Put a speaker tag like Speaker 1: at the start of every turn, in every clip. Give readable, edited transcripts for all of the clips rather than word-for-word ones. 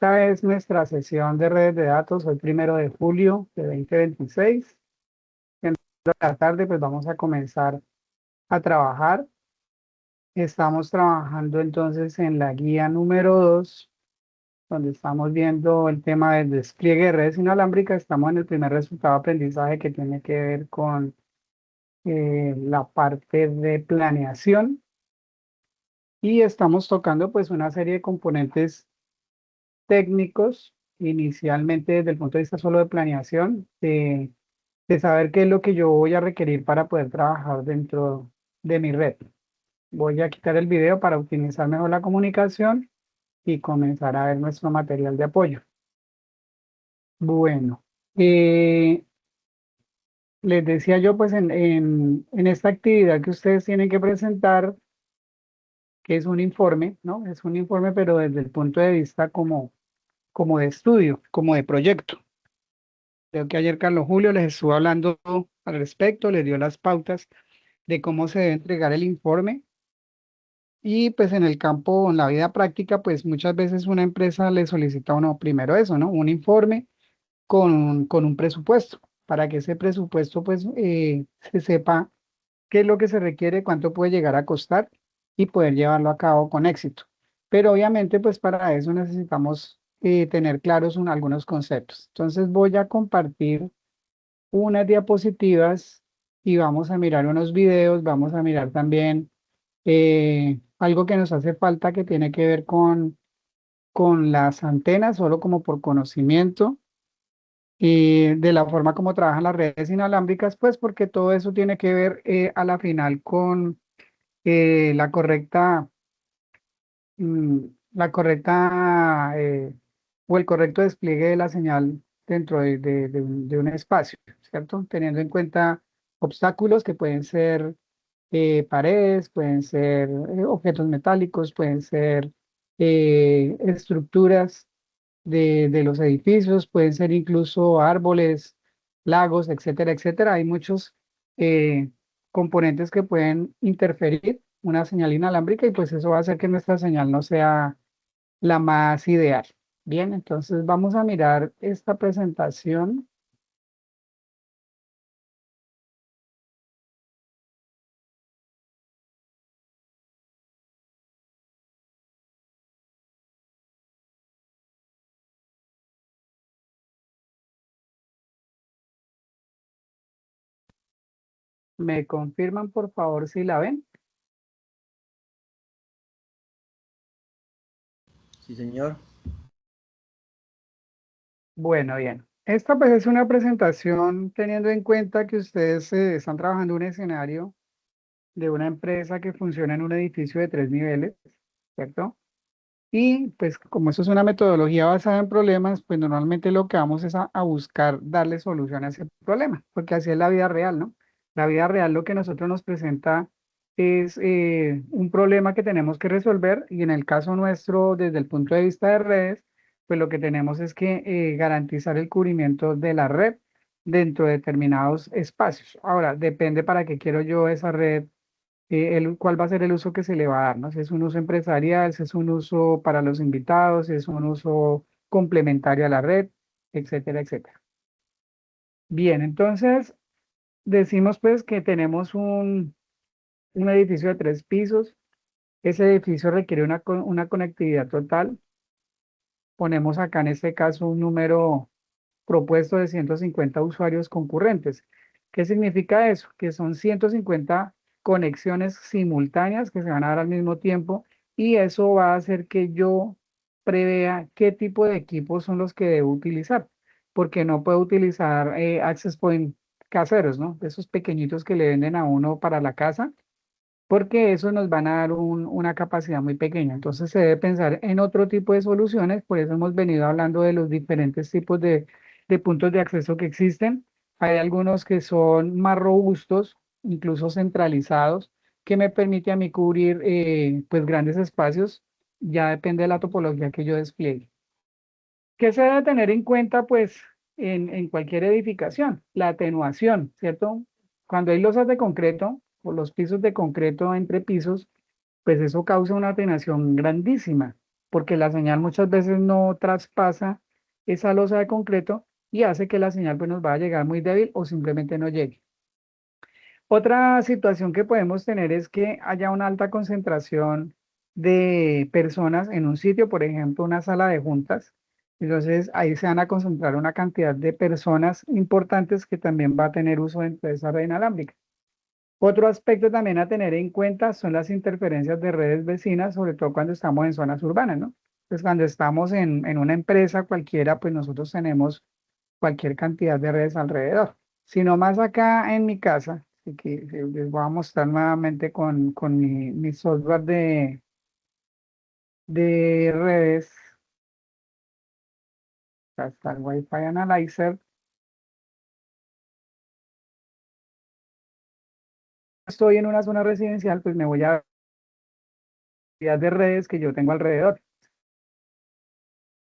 Speaker 1: Esta es nuestra sesión de redes de datos, hoy 1 de julio de 2026. En la tarde pues vamos a comenzar a trabajar. Estamos trabajando entonces en la guía número 2, donde estamos viendo el tema del despliegue de redes inalámbricas. Estamos en el primer resultado de aprendizaje que tiene que ver con la parte de planeación y estamos tocando pues una serie de componentes técnicos, inicialmente desde el punto de vista solo de planeación, de saber qué es lo que yo voy a requerir para poder trabajar dentro de mi red. Voy a quitar el video para optimizar mejor la comunicación y comenzar a ver nuestro material de apoyo. Bueno, les decía yo pues en esta actividad que ustedes tienen que presentar, que es un informe, ¿no? Es un informe pero desde el punto de vista como de estudio, como de proyecto. Creo que ayer Carlos Julio les estuvo hablando al respecto, les dio las pautas de cómo se debe entregar el informe. Y pues en el campo, en la vida práctica, pues muchas veces una empresa le solicita a uno primero eso, ¿no? Un informe con un presupuesto, para que ese presupuesto pues se sepa qué es lo que se requiere, cuánto puede llegar a costar y poder llevarlo a cabo con éxito. Pero obviamente pues para eso necesitamos tener claros algunos conceptos. Entonces voy a compartir unas diapositivas y vamos a mirar unos videos, vamos a mirar también algo que nos hace falta que tiene que ver con las antenas, solo como por conocimiento, y de la forma como trabajan las redes inalámbricas, pues porque todo eso tiene que ver a la final con la correcta, mm, o el correcto despliegue de la señal dentro de un espacio, ¿cierto? Teniendo en cuenta obstáculos que pueden ser paredes, pueden ser objetos metálicos, pueden ser estructuras de los edificios, pueden ser incluso árboles, lagos, etcétera, etcétera. Hay muchos eh, componentes que pueden interferir una señal inalámbrica y pues eso va a hacer que nuestra señal no sea la más ideal. Bien, entonces vamos a mirar esta presentación. ¿Me confirman por favor si la ven?
Speaker 2: Sí, señor.
Speaker 1: Bueno, bien. Esta pues es una presentación teniendo en cuenta que ustedes están trabajando en un escenario de una empresa que funciona en un edificio de 3 niveles, ¿cierto? Y pues como eso es una metodología basada en problemas, pues normalmente lo que vamos es a buscar darle solución a ese problema, porque así es la vida real, ¿no? La vida real lo que nosotros nos presenta es un problema que tenemos que resolver y en el caso nuestro, desde el punto de vista de redes, pues lo que tenemos es que garantizar el cubrimiento de la red dentro de determinados espacios. Ahora, depende para qué quiero yo esa red, cuál va a ser el uso que se le va a dar, ¿no? Si es un uso empresarial, si es un uso para los invitados, si es un uso complementario a la red, etcétera, etcétera. Bien, entonces decimos pues que tenemos un edificio de 3 pisos. Ese edificio requiere una conectividad total. Ponemos acá en este caso un número propuesto de 150 usuarios concurrentes. ¿Qué significa eso? Que son 150 conexiones simultáneas que se van a dar al mismo tiempo y eso va a hacer que yo prevea qué tipo de equipos son los que debo utilizar, porque no puedo utilizar access point caseros, ¿no? Esos pequeñitos que le venden a uno para la casa, porque eso nos van a dar una capacidad muy pequeña. Entonces se debe pensar en otro tipo de soluciones, por eso hemos venido hablando de los diferentes tipos de puntos de acceso que existen. Hay algunos que son más robustos, incluso centralizados, que me permite a mí cubrir pues grandes espacios, ya depende de la topología que yo despliegue. ¿Qué se debe tener en cuenta pues en cualquier edificación? La atenuación, ¿cierto? Cuando hay losas de concreto o los pisos de concreto entre pisos, pues eso causa una atenuación grandísima. porque la señal muchas veces no traspasa esa losa de concreto y hace que la señal pues, nos vaya a llegar muy débil o simplemente no llegue. Otra situación que podemos tener es que haya una alta concentración de personas en un sitio, por ejemplo, una sala de juntas. Entonces ahí se van a concentrar una cantidad de personas importantes que también va a tener uso de esa red inalámbrica. Otro aspecto también a tener en cuenta son las interferencias de redes vecinas, sobre todo cuando estamos en zonas urbanas, ¿no? Pues cuando estamos en una empresa cualquiera, pues nosotros tenemos cualquier cantidad de redes alrededor. Sino más acá en mi casa, así que les voy a mostrar nuevamente con mi software de redes, hasta el Wi-Fi Analyzer. Estoy en una zona residencial, pues me voy a cantidad de redes que yo tengo alrededor.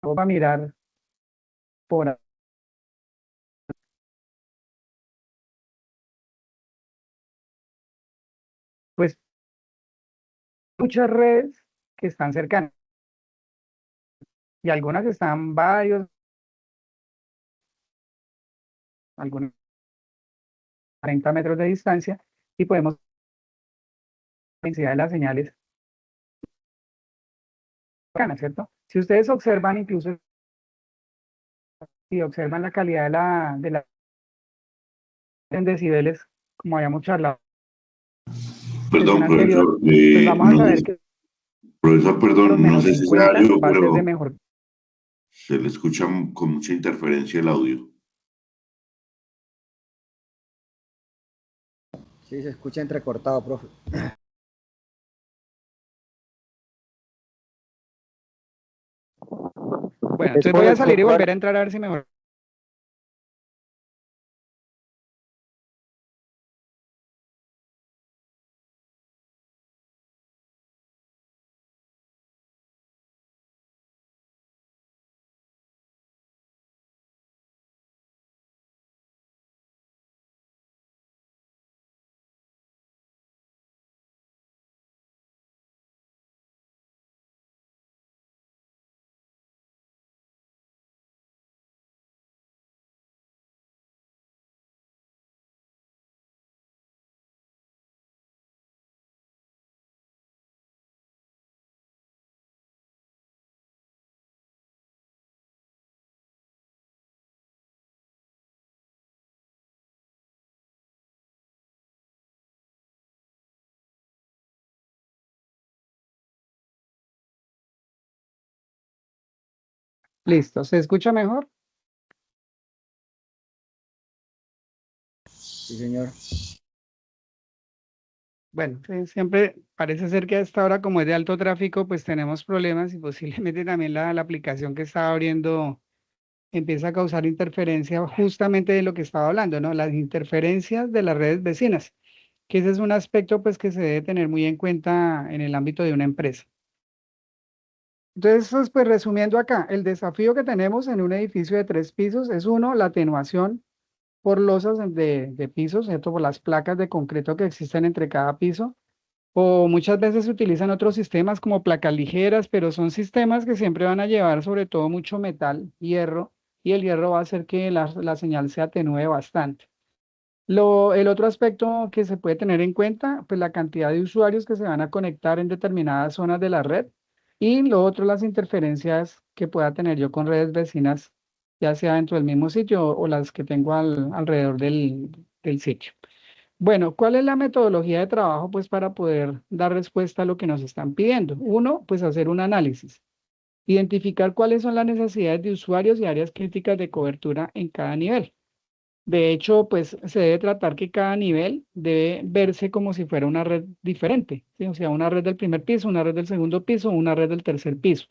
Speaker 1: Voy a mirar por, pues, muchas redes que están cercanas y algunas están varios, algunos 40 metros de distancia y podemos ver la intensidad de las señales cercanas, ¿cierto? Si ustedes observan, incluso si observan la calidad de la en decibeles, como habíamos charlado en
Speaker 2: Perdón,
Speaker 1: sesión anterior,
Speaker 2: profesor,
Speaker 1: pues vamos a
Speaker 2: no sé
Speaker 1: saber
Speaker 2: si,
Speaker 1: que
Speaker 2: profesor,
Speaker 1: los
Speaker 2: perdón, no
Speaker 1: menos
Speaker 2: sé si sea
Speaker 1: 50
Speaker 2: yo,
Speaker 1: va a ser de
Speaker 2: pero
Speaker 1: mejor.
Speaker 2: se le escucha con mucha interferencia el audio.
Speaker 3: Sí, se escucha entrecortado, profe.
Speaker 1: Bueno,
Speaker 3: Es
Speaker 1: entonces
Speaker 3: por
Speaker 1: voy a
Speaker 3: el
Speaker 1: salir y
Speaker 3: software.
Speaker 1: volver a entrar a ver si mejor. Listo, ¿se escucha mejor?
Speaker 3: Sí, señor.
Speaker 1: Bueno, siempre parece ser que a esta hora, como es de alto tráfico, pues tenemos problemas y posiblemente también la aplicación que estaba abriendo empieza a causar interferencia justamente de lo que estaba hablando, ¿no? Las interferencias de las redes vecinas, que ese es un aspecto pues que se debe tener muy en cuenta en el ámbito de una empresa. Entonces, pues resumiendo acá, el desafío que tenemos en un edificio de 3 pisos es uno, la atenuación por losas de pisos, ¿cierto? Por las placas de concreto que existen entre cada piso. O muchas veces se utilizan otros sistemas como placas ligeras, pero son sistemas que siempre van a llevar sobre todo mucho metal, hierro, y el hierro va a hacer que la señal se atenúe bastante. El otro aspecto que se puede tener en cuenta, pues la cantidad de usuarios que se van a conectar en determinadas zonas de la red y lo otro, las interferencias que pueda tener yo con redes vecinas, ya sea dentro del mismo sitio o las que tengo alrededor del sitio. Bueno, ¿cuál es la metodología de trabajo pues para poder dar respuesta a lo que nos están pidiendo? Uno, pues hacer un análisis, identificar cuáles son las necesidades de usuarios y áreas críticas de cobertura en cada nivel. De hecho, pues se debe tratar que cada nivel debe verse como si fuera una red diferente, ¿sí? O sea, una red del primer piso, una red del segundo piso, una red del tercer piso.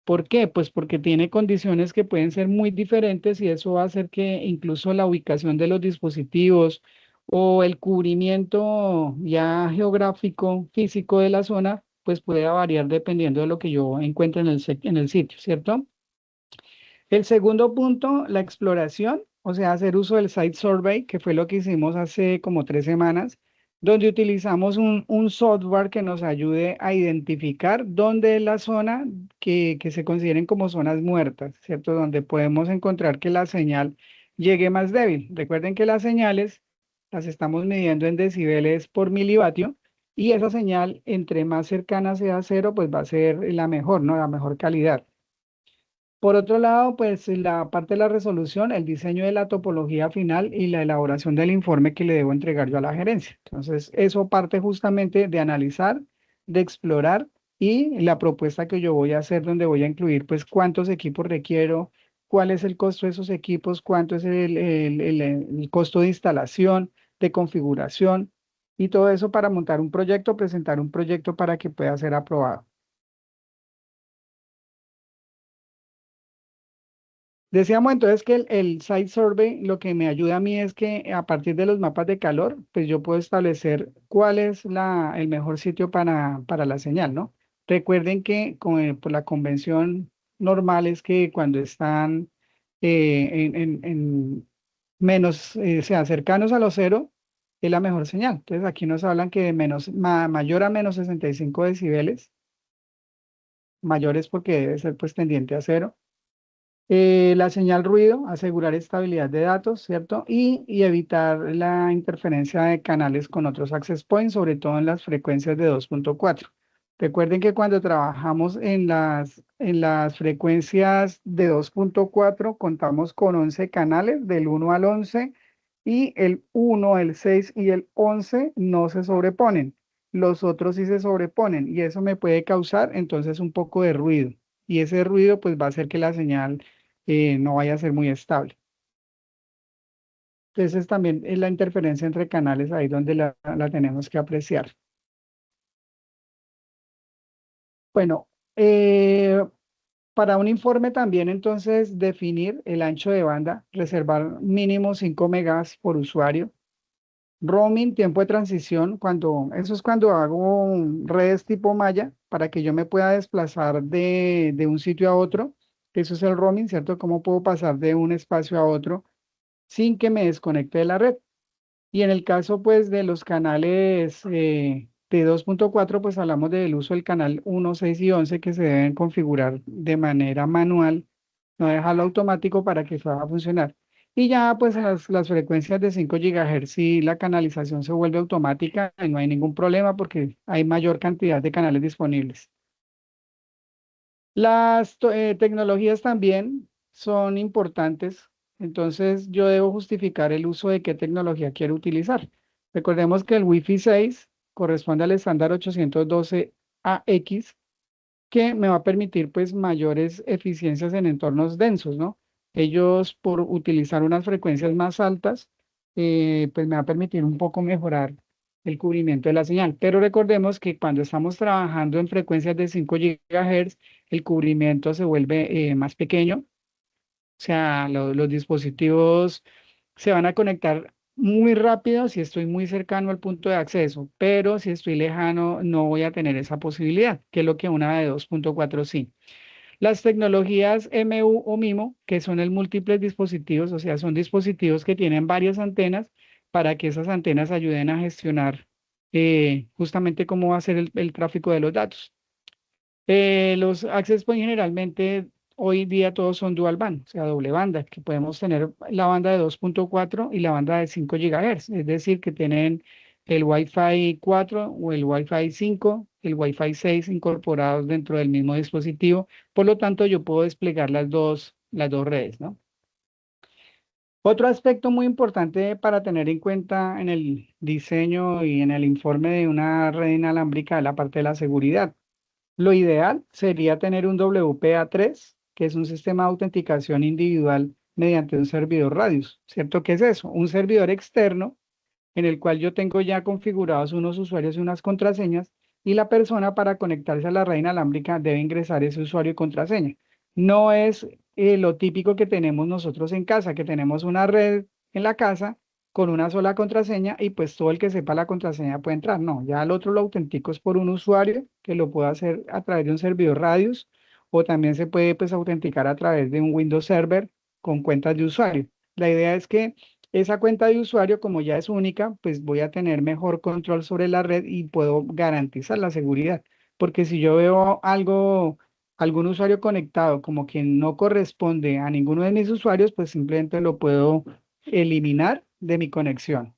Speaker 1: ¿Por qué? Pues porque tiene condiciones que pueden ser muy diferentes y eso va a hacer que incluso la ubicación de los dispositivos o el cubrimiento ya geográfico, físico de la zona, pues pueda variar dependiendo de lo que yo encuentre en el sitio, ¿cierto? El segundo punto, la exploración, o sea, hacer uso del site survey, que fue lo que hicimos hace como 3 semanas, donde utilizamos un software que nos ayude a identificar dónde es la zona que se consideren como zonas muertas, ¿cierto? Donde podemos encontrar que la señal llegue más débil. Recuerden que las señales las estamos midiendo en decibeles por milivatio y esa señal, entre más cercana sea a cero, pues va a ser la mejor, ¿no? La mejor calidad. Por otro lado, pues la parte de la resolución, el diseño de la topología final y la elaboración del informe que le debo entregar yo a la gerencia. Entonces, eso parte justamente de analizar, de explorar y la propuesta que yo voy a hacer donde voy a incluir pues cuántos equipos requiero, cuál es el costo de esos equipos, cuánto es el costo de instalación, de configuración y todo eso para montar un proyecto, presentar un proyecto para que pueda ser aprobado. Decíamos entonces que el site survey lo que me ayuda a mí es que a partir de los mapas de calor, pues yo puedo establecer cuál es el mejor sitio para la señal, ¿no? Recuerden que por la convención normal es que cuando están en menos, o sea, cercanos a los cero, es la mejor señal. Entonces aquí nos hablan que de mayor a menos 65 decibeles, mayores porque debe ser pues tendiente a cero. La señal ruido, asegurar estabilidad de datos, ¿cierto? Y evitar la interferencia de canales con otros access points, sobre todo en las frecuencias de 2.4. Recuerden que cuando trabajamos en las frecuencias de 2.4 contamos con 11 canales del 1 al 11 y el 1, el 6 y el 11 no se sobreponen. Los otros sí se sobreponen y eso me puede causar entonces un poco de ruido. Y ese ruido pues va a hacer que la señal no vaya a ser muy estable. Entonces también es la interferencia entre canales ahí donde la tenemos que apreciar. Bueno, para un informe también entonces definir el ancho de banda, reservar mínimo 5 megas por usuario. Roaming, tiempo de transición, eso es cuando hago redes tipo malla para que yo me pueda desplazar de un sitio a otro. Eso es el roaming, ¿cierto? ¿Cómo puedo pasar de un espacio a otro sin que me desconecte de la red? Y en el caso, pues, de los canales de 2.4 pues hablamos del uso del canal 1, 6 y 11 que se deben configurar de manera manual, no dejarlo automático para que pueda funcionar. Y ya, pues, en las frecuencias de 5 GHz, sí, la canalización se vuelve automática y no hay ningún problema porque hay mayor cantidad de canales disponibles. Las tecnologías también son importantes, entonces yo debo justificar el uso de qué tecnología quiero utilizar. Recordemos que el Wi-Fi 6 corresponde al estándar 802.AX, que me va a permitir pues mayores eficiencias en entornos densos, ¿no? Ellos por utilizar unas frecuencias más altas, pues me va a permitir un poco mejorar el cubrimiento de la señal. Pero recordemos que cuando estamos trabajando en frecuencias de 5 GHz, el cubrimiento se vuelve más pequeño, o sea, los dispositivos se van a conectar muy rápido si estoy muy cercano al punto de acceso, pero si estoy lejano no voy a tener esa posibilidad, que es lo que una de 2.4 sí. Las tecnologías MU o MIMO, que son el múltiples dispositivos, o sea, son dispositivos que tienen varias antenas para que esas antenas ayuden a gestionar justamente cómo va a ser el tráfico de los datos. Los access point generalmente hoy día todos son dual band, o sea, doble banda, que podemos tener la banda de 2.4 y la banda de 5 GHz, es decir, que tienen el Wi-Fi 4 o el Wi-Fi 5, el Wi-Fi 6 incorporados dentro del mismo dispositivo. Por lo tanto, yo puedo desplegar las dos redes, ¿no? Otro aspecto muy importante para tener en cuenta en el diseño y en el informe de una red inalámbrica es la parte de la seguridad. Lo ideal sería tener un WPA3, que es un sistema de autenticación individual mediante un servidor Radius, ¿cierto? ¿Qué es eso? Un servidor externo en el cual yo tengo ya configurados unos usuarios y unas contraseñas y la persona para conectarse a la red inalámbrica debe ingresar ese usuario y contraseña. No es lo típico que tenemos nosotros en casa, que tenemos una red en la casa con una sola contraseña y pues todo el que sepa la contraseña puede entrar. No, ya al otro lo autentico es por un usuario que lo puedo hacer a través de un servidor Radius o también se puede pues autenticar a través de un Windows Server con cuentas de usuario. La idea es que esa cuenta de usuario, como ya es única, pues voy a tener mejor control sobre la red y puedo garantizar la seguridad. Porque si yo veo algún usuario conectado como que no corresponde a ninguno de mis usuarios, pues simplemente lo puedo eliminar de mi conexión.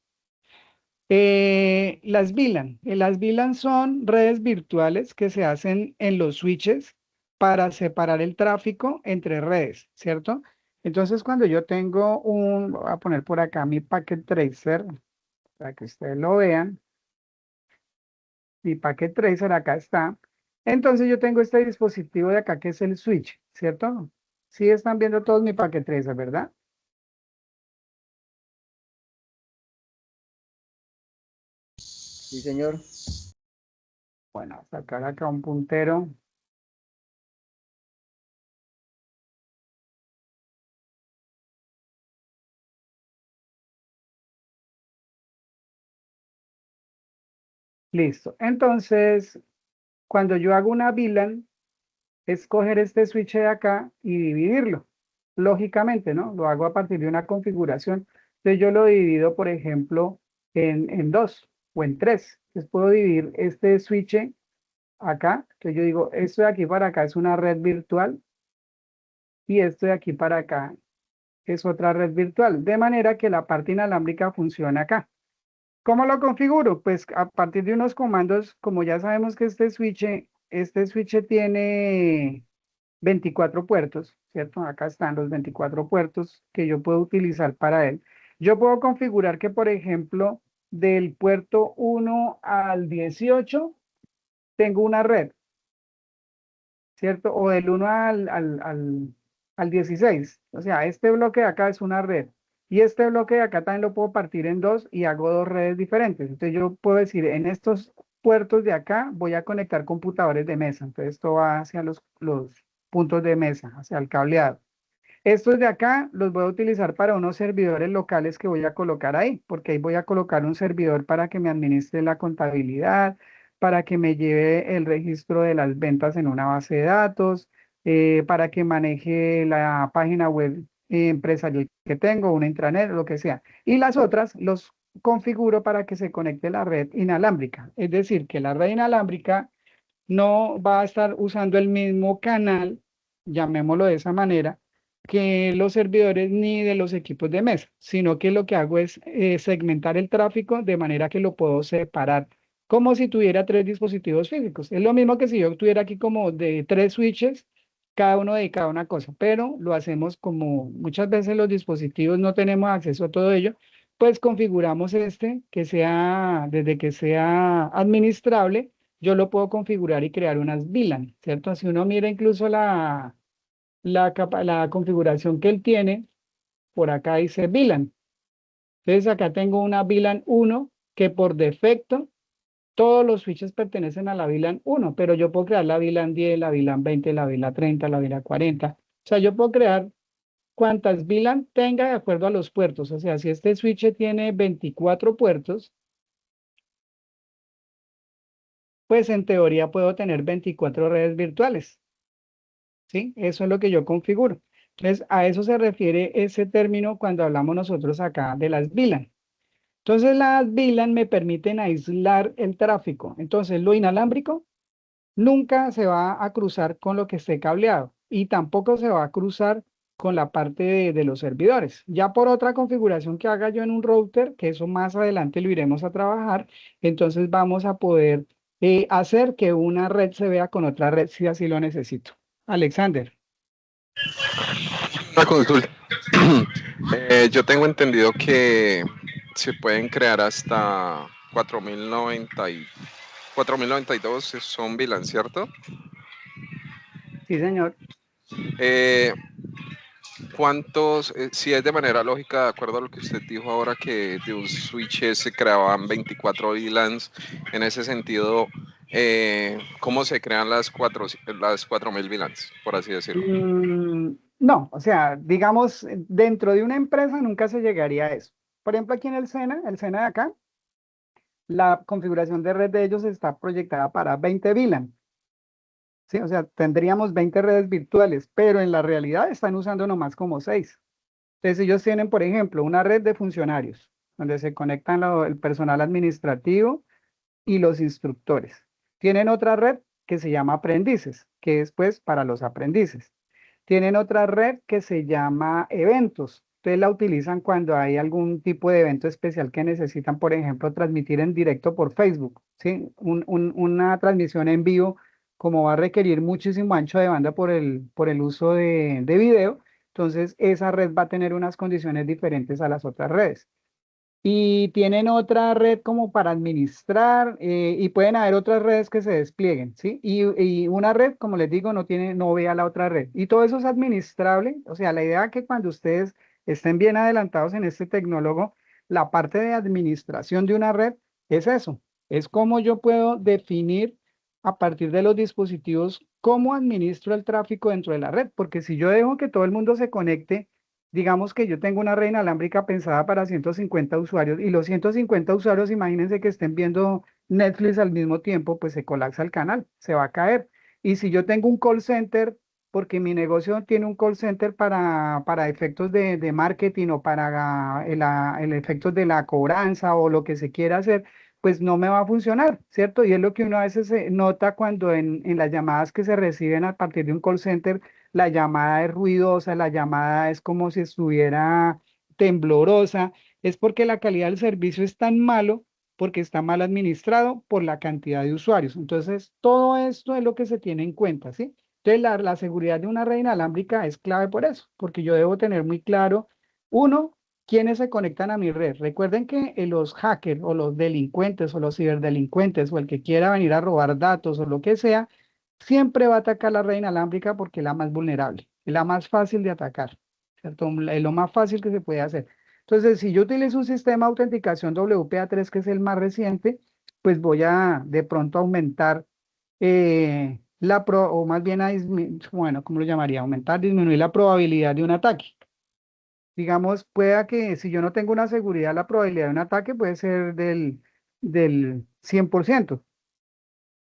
Speaker 1: Las VLAN son redes virtuales que se hacen en los switches para separar el tráfico entre redes, ¿cierto? Entonces, cuando yo tengo voy a poner por acá mi packet tracer para que ustedes lo vean. Mi packet tracer acá está. Entonces, yo tengo este dispositivo de acá que es el switch, ¿cierto? Sí están viendo todos mi packet tracer, ¿verdad?
Speaker 3: Sí, señor.
Speaker 1: Bueno, sacar acá un puntero. Listo. Entonces, cuando yo hago una VLAN, es coger este switch de acá y dividirlo. Lógicamente, ¿no? Lo hago a partir de una configuración. Entonces yo lo divido, por ejemplo, en dos o en tres. Entonces puedo dividir este switch acá. Entonces yo digo, esto de aquí para acá es una red virtual y esto de aquí para acá es otra red virtual. De manera que la parte inalámbrica funciona acá. ¿Cómo lo configuro? Pues a partir de unos comandos, como ya sabemos que este switch tiene 24 puertos, ¿cierto? Acá están los 24 puertos que yo puedo utilizar para él. Yo puedo configurar que, por ejemplo, del puerto 1 al 18 tengo una red, ¿cierto? O del 1 al 16. O sea, este bloque de acá es una red. Y este bloque de acá también lo puedo partir en dos y hago dos redes diferentes. Entonces yo puedo decir, en estos puertos de acá voy a conectar computadores de mesa. Entonces esto va hacia los puntos de mesa, hacia el cableado. Estos de acá los voy a utilizar para unos servidores locales que voy a colocar ahí, porque ahí voy a colocar un servidor para que me administre la contabilidad, para que me lleve el registro de las ventas en una base de datos, para que maneje la página web empresarial que tengo, una intranet, lo que sea. Y las otras los configuro para que se conecte la red inalámbrica. Es decir, que la red inalámbrica no va a estar usando el mismo canal, llamémoslo de esa manera, que los servidores ni de los equipos de mesa, sino que lo que hago es segmentar el tráfico de manera que lo puedo separar, como si tuviera tres dispositivos físicos. Es lo mismo que si yo tuviera aquí como de tres switches, cada uno dedicado a una cosa, pero lo hacemos como muchas veces los dispositivos no tenemos acceso a todo ello, pues configuramos este que sea, desde que sea administrable, yo lo puedo configurar y crear unas VLAN, ¿cierto? Si uno mira incluso la configuración que él tiene, por acá dice VLAN. Entonces acá tengo una VLAN 1 que por defecto todos los switches pertenecen a la VLAN 1, pero yo puedo crear la VLAN 10, la VLAN 20, la VLAN 30, la VLAN 40. O sea, yo puedo crear cuantas VLAN tenga de acuerdo a los puertos. O sea, si este switch tiene 24 puertos, pues en teoría puedo tener 24 redes virtuales. ¿Sí? Eso es lo que yo configuro. Entonces, a eso se refiere ese término cuando hablamos nosotros acá de las VLAN. Entonces, las VLAN me permiten aislar el tráfico. Entonces, lo inalámbrico nunca se va a cruzar con lo que esté cableado y tampoco se va a cruzar con la parte de los servidores. Ya por otra configuración que haga yo en un router, que eso más adelante lo iremos a trabajar, entonces vamos a poder hacer que una red se vea con otra red si así lo necesito. Alexander.
Speaker 4: Una consulta. Yo tengo entendido que se pueden crear hasta 4092 son VLAN, ¿cierto?
Speaker 1: Sí, señor.
Speaker 4: Eh, ¿Cuántos, si es de manera lógica, de acuerdo a lo que usted dijo ahora, que de un switch se creaban 24 VLANs, en ese sentido, ¿cómo se crean las 4000 VLANs, por así decirlo?
Speaker 1: No, o sea, digamos, dentro de una empresa nunca se llegaría a eso. Por ejemplo, aquí en el SENA de acá, la configuración de red de ellos está proyectada para 20 VLAN. ¿Sí? O sea, tendríamos 20 redes virtuales, pero en la realidad están usando nomás como 6. Entonces ellos tienen, por ejemplo, una red de funcionarios, donde se conectan el personal administrativo y los instructores. Tienen otra red que se llama aprendices, que es pues para los aprendices. Tienen otra red que se llama eventos. Ustedes la utilizan cuando hay algún tipo de evento especial que necesitan, por ejemplo, transmitir en directo por Facebook, ¿sí? Una transmisión en vivo, como va a requerir muchísimo ancho de banda por el uso de video, entonces esa red va a tener unas condiciones diferentes a las otras redes. Y tienen otra red como para administrar y pueden haber otras redes que se desplieguen, ¿sí? Y una red, como les digo, no ve a la otra red. Y todo eso es administrable. O sea, la idea es que cuando ustedes estén bien adelantados en este tecnólogo, la parte de administración de una red es eso. Es cómo yo puedo definir a partir de los dispositivos cómo administro el tráfico dentro de la red. Porque si yo dejo que todo el mundo se conecte, digamos que yo tengo una red inalámbrica pensada para 150 usuarios y los 150 usuarios, imagínense que estén viendo Netflix al mismo tiempo, pues se colapsa el canal, se va a caer. Y si yo tengo un call center, porque mi negocio tiene un call center para efectos de marketing o para el efectos de la cobranza o lo que se quiera hacer, pues no me va a funcionar, ¿cierto? Y es lo que uno a veces nota cuando en las llamadas que se reciben a partir de un call center la llamada es ruidosa, la llamada es como si estuviera temblorosa, es porque la calidad del servicio es tan malo, porque está mal administrado por la cantidad de usuarios. Entonces, todo esto es lo que se tiene en cuenta, ¿sí? Entonces, la seguridad de una red inalámbrica es clave por eso, porque yo debo tener muy claro, uno, quiénes se conectan a mi red. Recuerden que los hackers o los delincuentes o los ciberdelincuentes o el que quiera venir a robar datos o lo que sea, siempre va a atacar la red inalámbrica porque es la más vulnerable, es la más fácil de atacar, ¿cierto? Es lo más fácil que se puede hacer. Entonces, si yo utilizo un sistema de autenticación WPA3, que es el más reciente, pues voy a de pronto aumentar o más bien bueno, ¿cómo lo llamaría? Aumentar, disminuir la probabilidad de un ataque. Digamos, pueda que si yo no tengo una seguridad, la probabilidad de un ataque puede ser del 100%.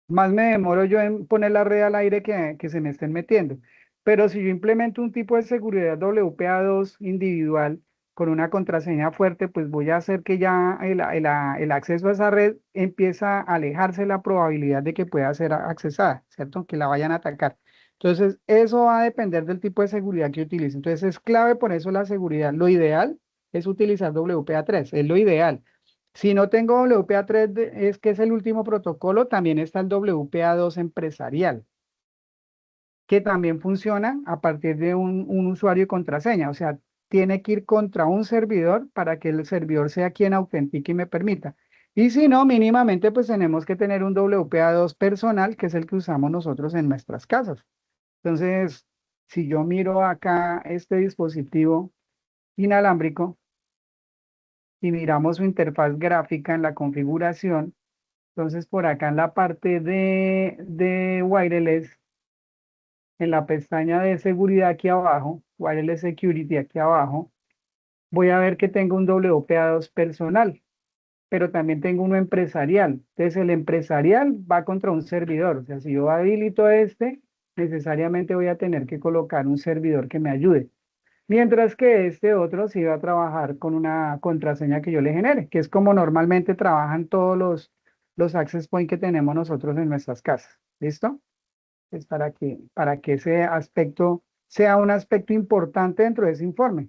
Speaker 1: Más me demoro yo en poner la red al aire que se me estén metiendo. Pero si yo implemento un tipo de seguridad WPA2 individual con una contraseña fuerte, pues voy a hacer que ya el acceso a esa red empieza a alejarse la probabilidad de que pueda ser accesada, ¿cierto? Que la vayan a atacar. Entonces, eso va a depender del tipo de seguridad que utilice. Entonces, es clave por eso la seguridad. Lo ideal es utilizar WPA3, es lo ideal. Si no tengo WPA3, es que es el último protocolo, también está el WPA2 empresarial, que también funciona a partir de un usuario y contraseña. O sea, tiene que ir contra un servidor para que el servidor sea quien autentique y me permita. Y si no, mínimamente, pues tenemos que tener un WPA2 personal, que es el que usamos nosotros en nuestras casas. Entonces, si yo miro acá este dispositivo inalámbrico y miramos su interfaz gráfica en la configuración, entonces, por acá en la parte de wireless, en la pestaña de seguridad aquí abajo, wireless security aquí abajo, voy a ver que tengo un WPA2 personal, pero también tengo uno empresarial. Entonces, el empresarial va contra un servidor. O sea, si yo habilito este, necesariamente voy a tener que colocar un servidor que me ayude. Mientras que este otro sí va a trabajar con una contraseña que yo le genere, que es como normalmente trabajan todos los access point que tenemos nosotros en nuestras casas. ¿Listo? Es para que ese aspecto sea un aspecto importante dentro de ese informe.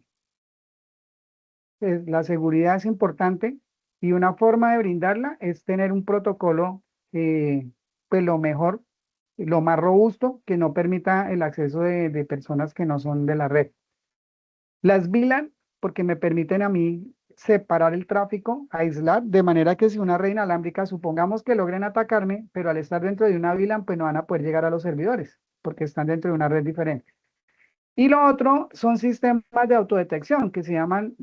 Speaker 1: La seguridad es importante y una forma de brindarla es tener un protocolo, pues lo mejor, lo más robusto, que no permita el acceso de personas que no son de la red. Las VLAN, porque me permiten a mí separar el tráfico, aislar, de manera que si una red inalámbrica, supongamos que logren atacarme, pero al estar dentro de una VLAN, pues no van a poder llegar a los servidores, porque están dentro de una red diferente. Y lo otro son sistemas de autodetección, que se llaman,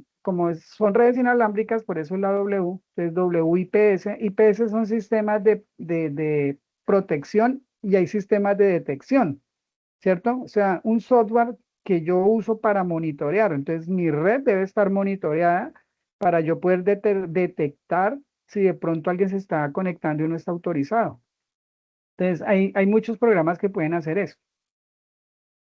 Speaker 1: son redes inalámbricas, por eso es la W, es WIPS. IPS son sistemas de protección y hay sistemas de detección. ¿Cierto? O sea, un software que yo uso para monitorear. Entonces, mi red debe estar monitoreada para yo poder detectar si de pronto alguien se está conectando y no está autorizado. Entonces, hay muchos programas que pueden hacer eso.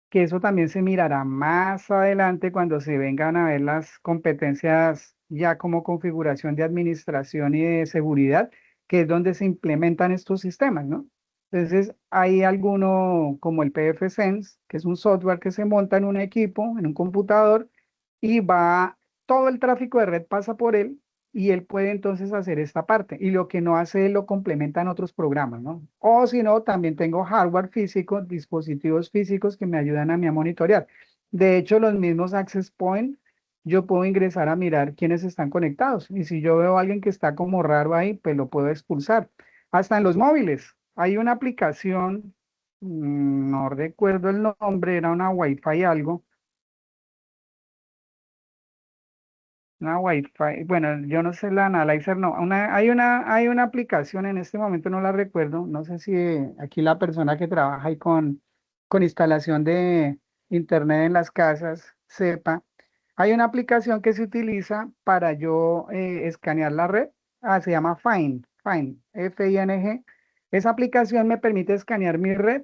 Speaker 1: que eso también se mirará más adelante cuando se vengan a ver las competencias ya como configuración de administración y de seguridad, que es donde se implementan estos sistemas, ¿no? Entonces, hay alguno como el PFSense, que es un software que se monta en un equipo, en un computador, y va, todo el tráfico de red pasa por él, y él puede entonces hacer esta parte. Y lo que no hace, él lo complementa en otros programas, ¿no? O si no, también tengo hardware físico, dispositivos físicos que me ayudan a mí a monitorear. De hecho, los mismos access point, yo puedo ingresar a mirar quiénes están conectados. Y si yo veo a alguien que está como raro ahí, pues lo puedo expulsar. Hasta en los móviles. Hay una aplicación, no recuerdo el nombre, era una Wi-Fi algo. Una Wi-Fi, bueno, yo no sé la Analyzer, no, hay una aplicación, en este momento no la recuerdo, no sé si aquí la persona que trabaja ahí con instalación de internet en las casas sepa, hay una aplicación que se utiliza para yo escanear la red, se llama Find, F-I-N-G, esa aplicación me permite escanear mi red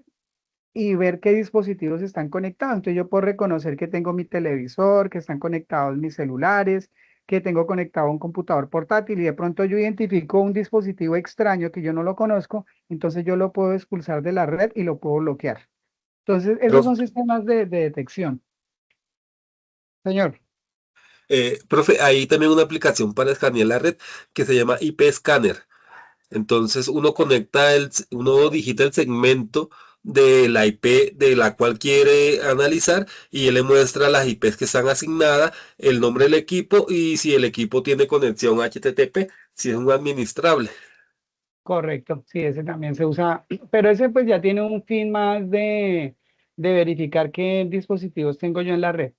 Speaker 1: y ver qué dispositivos están conectados. Entonces yo puedo reconocer que tengo mi televisor, que están conectados mis celulares, que tengo conectado un computador portátil y de pronto yo identifico un dispositivo extraño que yo no lo conozco, entonces yo lo puedo expulsar de la red y lo puedo bloquear. Entonces esos
Speaker 5: Profe,
Speaker 1: son sistemas de detección. Señor,
Speaker 5: profe, hay también una aplicación para escanear la red que se llama IP Scanner. Entonces uno uno digita el segmento de la IP de la cual quiere analizar y él le muestra las IPs que están asignadas, el nombre del equipo y si el equipo tiene conexión HTTP, si es un administrable.
Speaker 1: correcto, sí, ese también se usa, pero ese pues ya tiene un fin más de verificar qué dispositivos tengo yo en la red.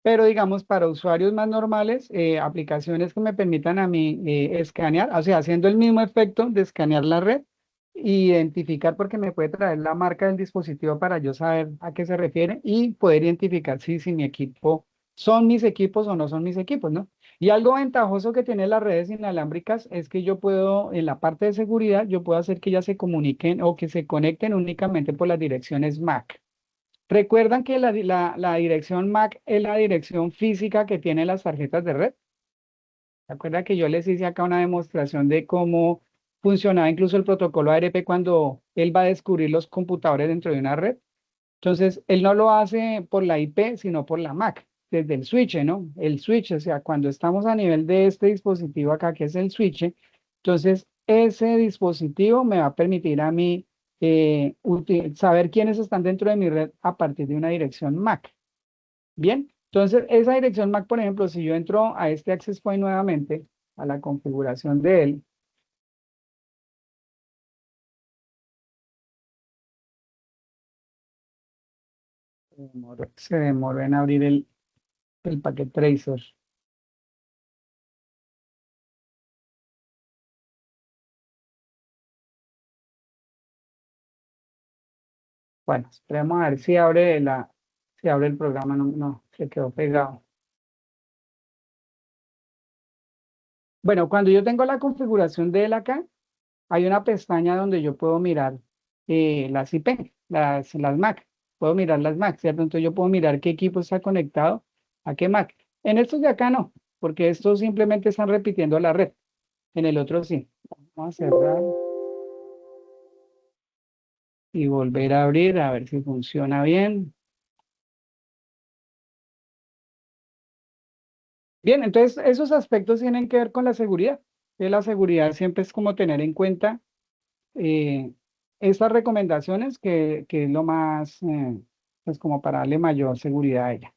Speaker 1: Pero digamos, para usuarios más normales, aplicaciones que me permitan a mí escanear, o sea, haciendo el mismo efecto de escanear la red, identificar porque me puede traer la marca del dispositivo para yo saber a qué se refiere y poder identificar si mi equipo son mis equipos o no son mis equipos, ¿no? Y algo ventajoso que tiene las redes inalámbricas es que yo puedo, en la parte de seguridad, yo puedo hacer que ellas se comuniquen o que se conecten únicamente por las direcciones MAC. ¿Recuerdan que la dirección MAC es la dirección física que tienen las tarjetas de red? ¿Se acuerdan que yo les hice acá una demostración de cómo funcionaba incluso el protocolo ARP cuando él va a descubrir los computadores dentro de una red? Entonces, él no lo hace por la IP, sino por la MAC, desde el switch, ¿no? El switch, o sea, cuando estamos a nivel de este dispositivo acá, que es el switch, entonces ese dispositivo me va a permitir a mí saber quiénes están dentro de mi red a partir de una dirección MAC. Bien, entonces esa dirección MAC, por ejemplo, si yo entro a este access point nuevamente, a la configuración de él, se demoró en abrir el paquete tracer. Bueno, esperemos a ver si abre el programa, no, no, se quedó pegado. Bueno, cuando yo tengo la configuración de él acá, hay una pestaña donde yo puedo mirar las IP, las MAC. Puedo mirar las MAC, ¿cierto? Entonces yo puedo mirar qué equipo está conectado a qué MAC. En estos de acá no, porque estos simplemente están repitiendo la red. En el otro sí. Vamos a cerrar y volver a abrir a ver si funciona bien. Bien, entonces esos aspectos tienen que ver con la seguridad. La seguridad siempre es como tener en cuenta eh, estas recomendaciones que es lo más, pues como para darle mayor seguridad a ella.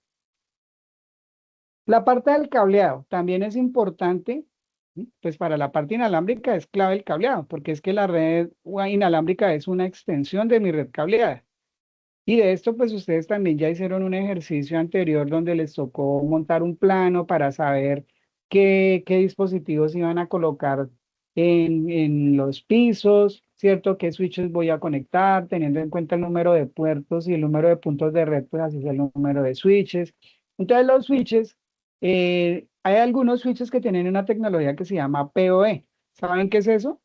Speaker 1: La parte del cableado también es importante, ¿sí? Pues para la parte inalámbrica es clave el cableado, porque es que la red inalámbrica es una extensión de mi red cableada. Y de esto, pues ustedes también ya hicieron un ejercicio anterior donde les tocó montar un plano para saber qué dispositivos iban a colocar en los pisos, ¿cierto? ¿Qué switches voy a conectar? Teniendo en cuenta el número de puertos y el número de puntos de red, pues así es el número de switches. Entonces los switches, hay algunos switches que tienen una tecnología que se llama PoE. ¿Saben qué es eso?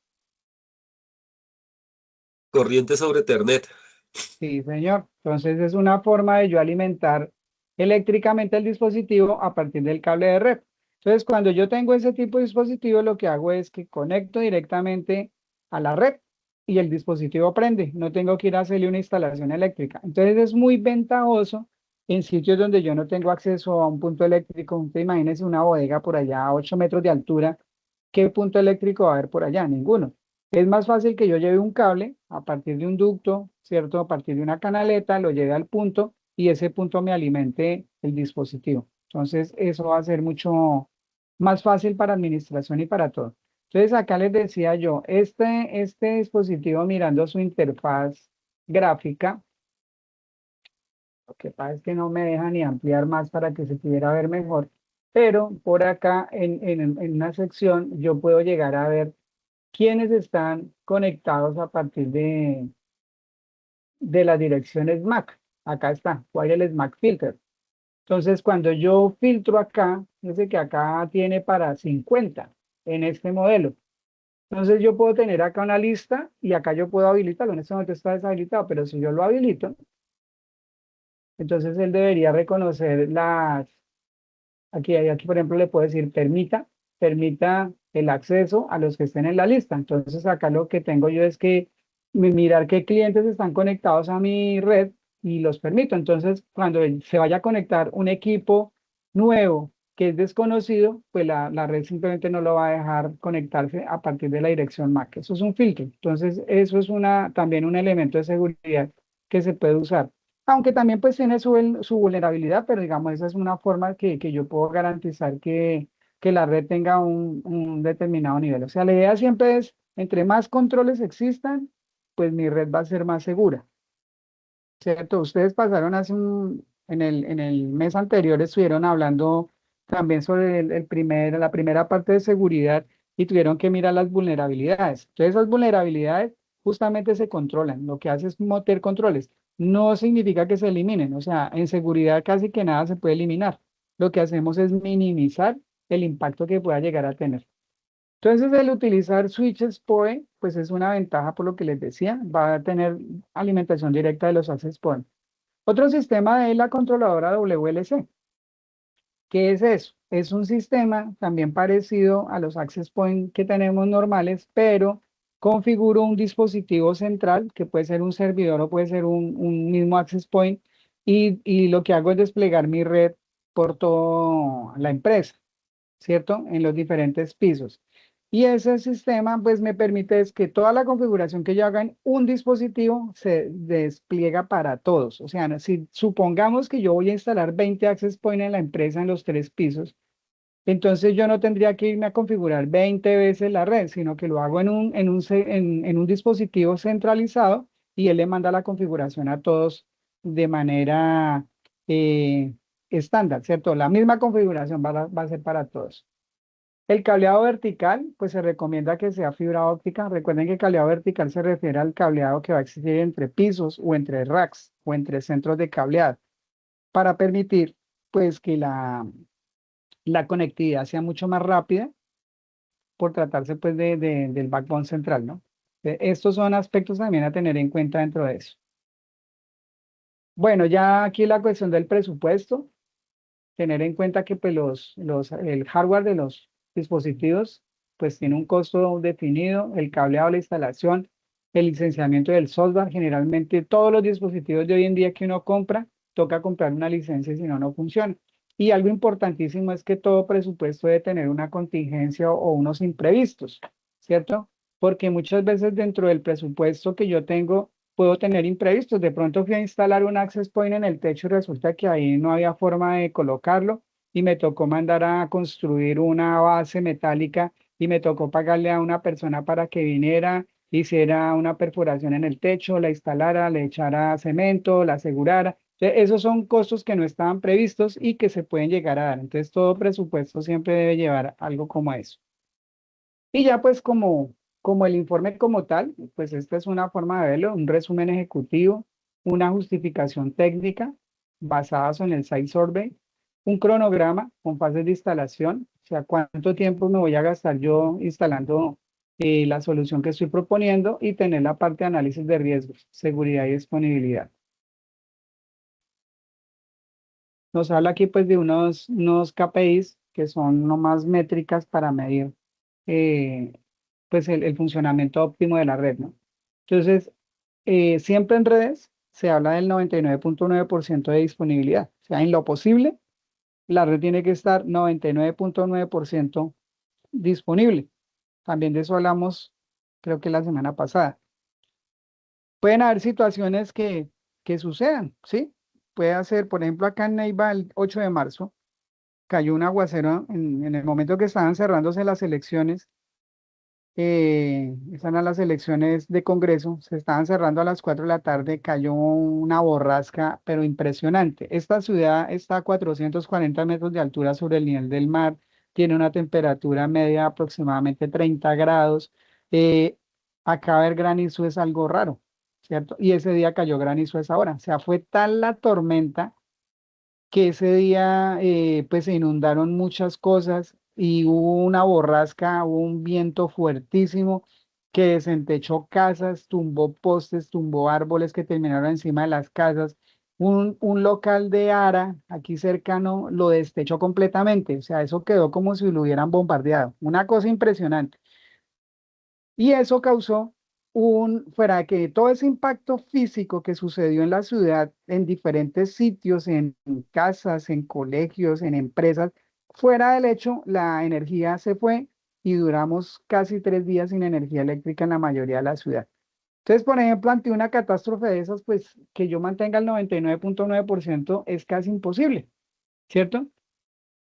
Speaker 5: Corriente sobre Ethernet.
Speaker 1: Sí, señor. Entonces es una forma de yo alimentar eléctricamente el dispositivo a partir del cable de red. Entonces, cuando yo tengo ese tipo de dispositivo, lo que hago es que conecto directamente a la red y el dispositivo prende. No tengo que ir a hacerle una instalación eléctrica. Entonces es muy ventajoso en sitios donde yo no tengo acceso a un punto eléctrico. Usted imagínese una bodega por allá a 8 metros de altura. ¿Qué punto eléctrico va a haber por allá? Ninguno. Es más fácil que yo lleve un cable a partir de un ducto, ¿cierto? A partir de una canaleta, lo lleve al punto y ese punto me alimente el dispositivo. Entonces, eso va a ser mucho más fácil para administración y para todo. Entonces, acá les decía yo, este dispositivo mirando su interfaz gráfica, lo que pasa es que no me deja ni ampliar más para que se pudiera ver mejor, pero por acá en una sección yo puedo llegar a ver quiénes están conectados a partir de las direcciones MAC. Acá está, Wireless MAC Filter. Entonces, cuando yo filtro acá, dice que acá tiene para 50 en este modelo. Entonces, yo puedo tener acá una lista y acá yo puedo habilitarlo. En este momento está deshabilitado, pero si yo lo habilito, entonces él debería reconocer aquí por ejemplo, le puedo decir permita el acceso a los que estén en la lista. Entonces, acá lo que tengo yo es que mirar qué clientes están conectados a mi red y los permito. Entonces, cuando se vaya a conectar un equipo nuevo que es desconocido, pues la red simplemente no lo va a dejar conectarse a partir de la dirección MAC. Eso es un filtro. Entonces, eso es también un elemento de seguridad que se puede usar. Aunque también pues tiene su vulnerabilidad, pero digamos, esa es una forma que yo puedo garantizar que la red tenga un determinado nivel. O sea, la idea siempre es, entre más controles existan, pues mi red va a ser más segura, ¿cierto? Ustedes pasaron en el mes anterior, estuvieron hablando también sobre la primera parte de seguridad y tuvieron que mirar las vulnerabilidades. Entonces, esas vulnerabilidades justamente se controlan. Lo que hace es meter controles. No significa que se eliminen. O sea, en seguridad casi que nada se puede eliminar. Lo que hacemos es minimizar el impacto que pueda llegar a tener. Entonces, el utilizar switches PoE, pues es una ventaja por lo que les decía, va a tener alimentación directa de los access point. Otro sistema es la controladora WLC. ¿Qué es eso? Es un sistema también parecido a los access point que tenemos normales, pero configuro un dispositivo central, que puede ser un servidor o puede ser un mismo access point, y lo que hago es desplegar mi red por toda la empresa, ¿cierto? En los diferentes pisos. Y ese sistema pues me permite es que toda la configuración que yo haga en un dispositivo se despliega para todos. O sea, si supongamos que yo voy a instalar 20 access point en la empresa en los 3 pisos, entonces yo no tendría que irme a configurar 20 veces la red, sino que lo hago en un dispositivo centralizado y él le manda la configuración a todos de manera eh, estándar, ¿cierto? La misma configuración va a ser para todos. El cableado vertical, pues se recomienda que sea fibra óptica. Recuerden que el cableado vertical se refiere al cableado que va a existir entre pisos o entre racks o entre centros de cableado para permitir pues que la conectividad sea mucho más rápida por tratarse pues del backbone central, ¿no? Estos son aspectos también a tener en cuenta dentro de eso. Bueno, ya aquí la cuestión del presupuesto. Tener en cuenta que pues el hardware de los dispositivos pues tiene un costo definido, el cableado, la instalación, el licenciamiento del software. Generalmente todos los dispositivos de hoy en día que uno compra, toca comprar una licencia, si no, no funciona. Y algo importantísimo es que todo presupuesto debe tener una contingencia o unos imprevistos, ¿cierto? Porque muchas veces dentro del presupuesto que yo tengo, puedo tener imprevistos. De pronto fui a instalar un access point en el techo y resulta que ahí no había forma de colocarlo y me tocó mandar a construir una base metálica y me tocó pagarle a una persona para que viniera, hiciera una perforación en el techo, la instalara, le echara cemento, la asegurara. Entonces, esos son costos que no estaban previstos y que se pueden llegar a dar. Entonces, todo presupuesto siempre debe llevar algo como eso. Y ya pues como el informe como tal, pues esta es una forma de verlo, un resumen ejecutivo, una justificación técnica basadas en el site survey, un cronograma con fases de instalación, o sea, cuánto tiempo me voy a gastar yo instalando la solución que estoy proponiendo y tener la parte de análisis de riesgos, seguridad y disponibilidad. Nos habla aquí pues de unos KPIs que son nomás métricas para medir pues el funcionamiento óptimo de la red, ¿no? Entonces, siempre en redes se habla del 99.9% de disponibilidad. O sea, en lo posible, la red tiene que estar 99.9% disponible. También de eso hablamos, creo que la semana pasada. Pueden haber situaciones que sucedan, ¿sí? Puede ser, por ejemplo, acá en Neiva el 8 de marzo, cayó un aguacero en el momento que estaban cerrándose las elecciones. Están a las elecciones de Congreso, se estaban cerrando a las 4 de la tarde, cayó una borrasca, pero impresionante. Esta ciudad está a 440 metros de altura sobre el nivel del mar, tiene una temperatura media de aproximadamente 30 grados. eh, Acá ver granizo es algo raro, ¿cierto? Y ese día cayó granizo a esa hora. O sea, fue tal la tormenta que ese día pues se inundaron muchas cosas y hubo una borrasca, hubo un viento fuertísimo que desentechó casas, tumbó postes, tumbó árboles que terminaron encima de las casas. Un local de Ara, aquí cercano, lo destechó completamente. O sea, eso quedó como si lo hubieran bombardeado. Una cosa impresionante. Y eso causó fuera de que todo ese impacto físico que sucedió en la ciudad, en diferentes sitios, en casas, en colegios, en empresas, fuera del hecho, la energía se fue y duramos casi 3 días sin energía eléctrica en la mayoría de la ciudad. Entonces, por ejemplo, ante una catástrofe de esas, pues que yo mantenga el 99.9% es casi imposible, ¿cierto?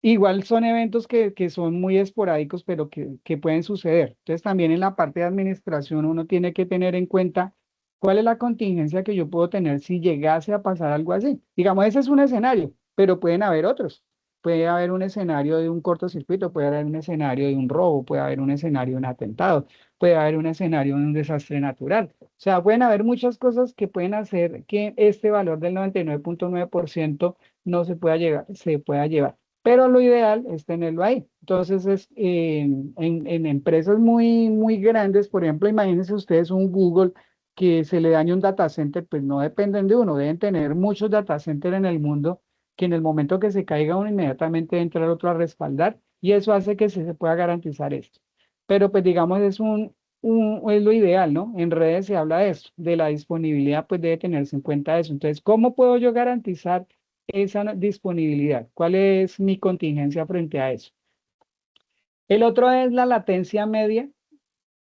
Speaker 1: Igual son eventos que son muy esporádicos, pero que pueden suceder. Entonces, también en la parte de administración uno tiene que tener en cuenta cuál es la contingencia que yo puedo tener si llegase a pasar algo así. Digamos, ese es un escenario, pero pueden haber otros. Puede haber un escenario de un cortocircuito, puede haber un escenario de un robo, puede haber un escenario de un atentado, puede haber un escenario de un desastre natural. O sea, pueden haber muchas cosas que pueden hacer que este valor del 99.9% no se pueda llevar, pero lo ideal es tenerlo ahí. Entonces, en empresas muy grandes, por ejemplo, imagínense ustedes un Google que se le dañe un data center, pues no dependen de uno, deben tener muchos data centers en el mundo que en el momento que se caiga uno inmediatamente debe entrar otro a respaldar y eso hace que se pueda garantizar esto. Pero pues digamos es lo ideal, ¿no? En redes se habla de esto, de la disponibilidad, pues debe tenerse en cuenta eso. Entonces, ¿cómo puedo yo garantizar esa disponibilidad? ¿Cuál es mi contingencia frente a eso? El otro es la latencia media.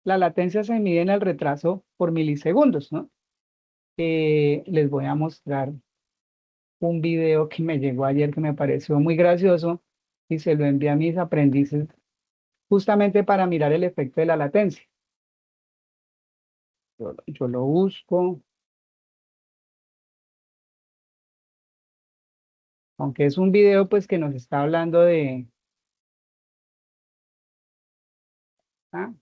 Speaker 1: La latencia se mide en el retraso por milisegundos, ¿no? Les voy a mostrar un video que me llegó ayer que me pareció muy gracioso y se lo envié a mis aprendices justamente para mirar el efecto de la latencia. Yo lo busco, aunque es un video pues que nos está hablando de... ¿ah?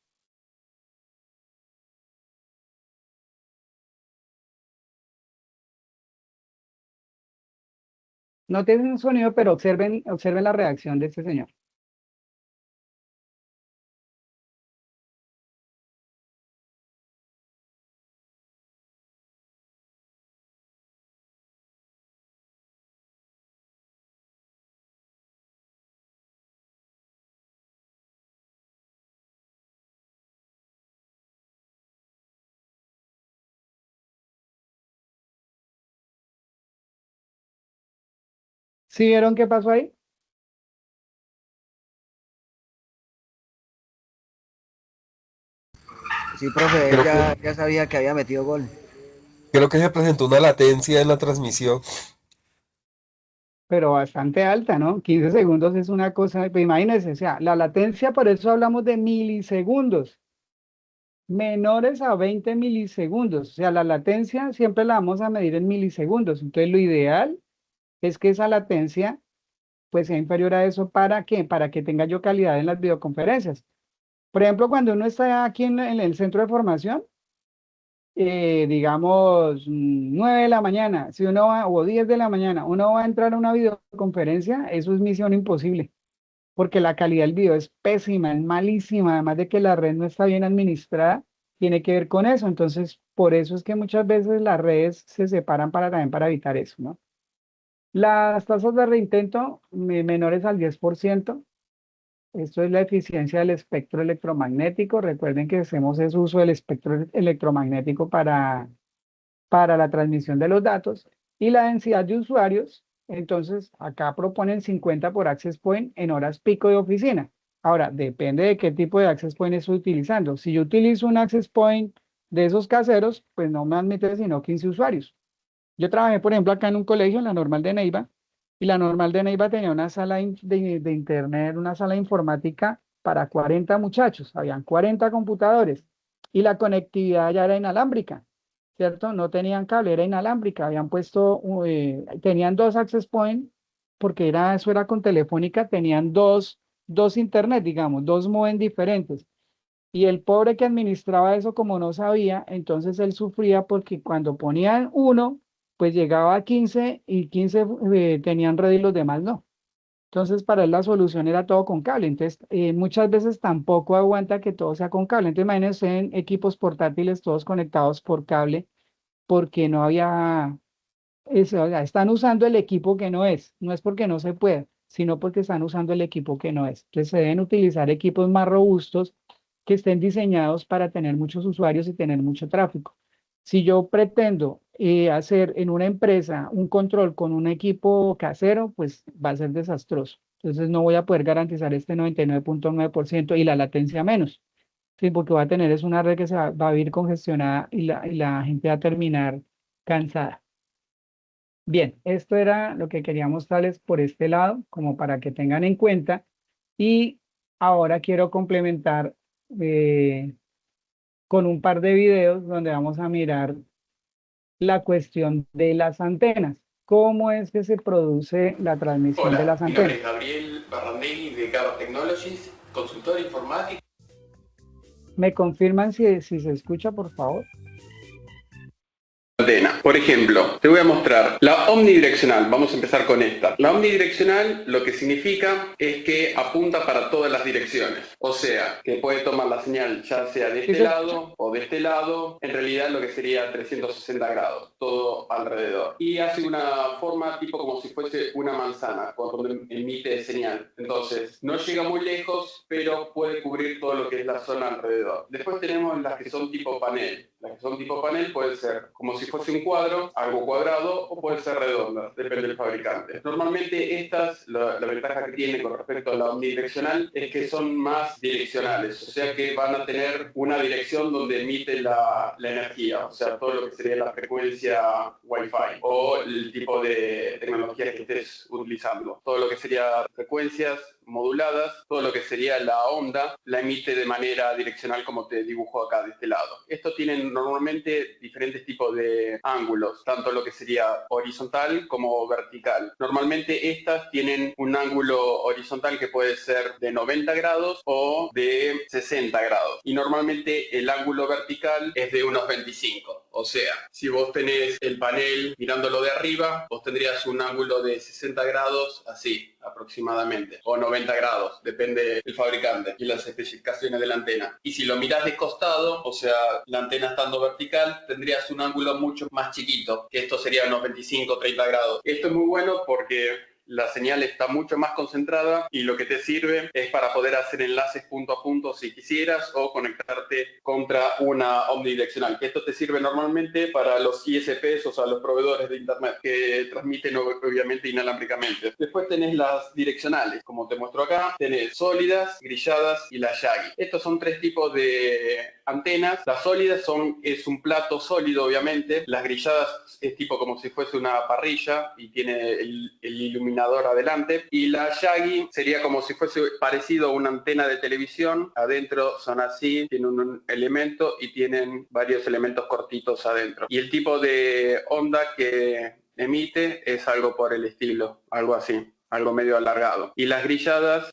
Speaker 1: No tiene un sonido, pero observen la reacción de este señor. ¿Sí vieron qué pasó ahí?
Speaker 3: Sí, profe, él
Speaker 5: Creo que,
Speaker 3: ya sabía que había metido gol.
Speaker 5: creo que se presentó una latencia en la transmisión.
Speaker 1: Pero bastante alta, ¿no? 15 segundos es una cosa, pues imagínense, o sea, la latencia, por eso hablamos de milisegundos, menores a 20 milisegundos, o sea, la latencia siempre la vamos a medir en milisegundos, entonces lo ideal es que esa latencia pues sea inferior a eso, ¿para qué? Para que tenga yo calidad en las videoconferencias. Por ejemplo, cuando uno está aquí en el centro de formación, digamos 9 de la mañana, si uno va, o 10 de la mañana, uno va a entrar a una videoconferencia, eso es misión imposible. porque la calidad del video es pésima, es malísima, además de que la red no está bien administrada, tiene que ver con eso. Entonces, por eso es que muchas veces las redes se separan también para evitar eso, ¿no? Las tasas de reintento menores al 10%. Esto es la eficiencia del espectro electromagnético. Recuerden que hacemos ese uso del espectro electromagnético para la transmisión de los datos. Y la densidad de usuarios, entonces acá proponen 50 por access point en horas pico de oficina. Ahora, depende de qué tipo de access point estoy utilizando. Si yo utilizo un access point de esos caseros, pues no me admite sino 15 usuarios. Yo trabajé, por ejemplo, acá en un colegio, en la Normal de Neiva, y la Normal de Neiva tenía una sala de internet, una sala de informática para 40 muchachos, habían 40 computadores, y la conectividad ya era inalámbrica, ¿cierto? No tenían cable, era inalámbrica, habían puesto, tenían dos access point, porque eso era con Telefónica, tenían dos internet, digamos, dos modem diferentes. Y el pobre que administraba eso, como no sabía, entonces él sufría porque cuando ponían uno, pues llegaba a 15 y 15 tenían red y los demás no. Entonces para él la solución era todo con cable. Entonces muchas veces tampoco aguanta que todo sea con cable. Entonces imagínense en equipos portátiles todos conectados por cable porque no había eso, o sea, están usando el equipo que no es porque no se pueda, sino porque están usando el equipo que no es. Entonces se deben utilizar equipos más robustos que estén diseñados para tener muchos usuarios y tener mucho tráfico. Si yo pretendo hacer en una empresa un control con un equipo casero, pues va a ser desastroso. Entonces no voy a poder garantizar este 99.9% y la latencia menos. Sí, porque va a tener es una red que va a vivir congestionada y la gente va a terminar cansada. Bien, esto era lo que quería mostrarles por este lado, como para que tengan en cuenta. Y ahora quiero complementar eh, con un par de videos donde vamos a mirar la cuestión de las antenas. ¿Cómo es que se produce la transmisión de
Speaker 6: Hola,
Speaker 1: las
Speaker 6: mi nombre
Speaker 1: antenas?
Speaker 6: es Gabriel Barrandelli de Gaba Technologies, consultor informático.
Speaker 1: ¿Me confirman si se escucha, por favor?
Speaker 6: Antena. Por ejemplo, te voy a mostrar la omnidireccional. Vamos a empezar con esta. La omnidireccional lo que significa es que apunta para todas las direcciones. O sea, que puede tomar la señal ya sea de este lado o de este lado. En realidad lo que sería 360 grados, todo alrededor. Y hace una forma tipo como si fuese una manzana cuando emite señal. Entonces, no llega muy lejos, pero puede cubrir todo lo que es la zona alrededor. Después tenemos las que son tipo panel. Las que son tipo panel pueden ser como si fuese un cuadro, algo cuadrado, o pueden ser redondas, depende del fabricante. Normalmente estas, la ventaja que tienen con respecto a la omnidireccional es que son más direccionales, o sea que van a tener una dirección donde emite la energía, o sea, todo lo que sería la frecuencia Wi-Fi o el tipo de tecnología que estés utilizando. Todo lo que sería frecuencias moduladas, todo lo que sería la onda, la emite de manera direccional como te dibujo acá de este lado. Estos tienen normalmente diferentes tipos de ángulos, tanto lo que sería horizontal como vertical. Normalmente estas tienen un ángulo horizontal que puede ser de 90 grados o de 60 grados. Y normalmente el ángulo vertical es de unos 25. O sea, si vos tenés el panel mirándolo de arriba, vos tendrías un ángulo de 60 grados así aproximadamente, o 90 grados, depende del fabricante y las especificaciones de la antena. Y si lo mirás de costado, o sea, la antena estando vertical, tendrías un ángulo mucho más chiquito, que esto sería unos 25, 30 grados. Esto es muy bueno porque la señal está mucho más concentrada y lo que te sirve es para poder hacer enlaces punto a punto si quisieras o conectarte contra una omnidireccional. Esto te sirve normalmente para los ISPs, o sea, los proveedores de internet que transmiten obviamente inalámbricamente. Después tenés las direccionales, como te muestro acá, tenés sólidas, grilladas y las Yagi. Estos son tres tipos de antenas. Las sólidas es un plato sólido, obviamente. Las grilladas es tipo como si fuese una parrilla y tiene el iluminador adelante. Y la Yagi sería como si fuese parecido a una antena de televisión. Adentro son así, tienen un elemento y tienen varios elementos cortitos adentro. Y el tipo de onda que emite es algo por el estilo, algo así, algo medio alargado. Y las grilladas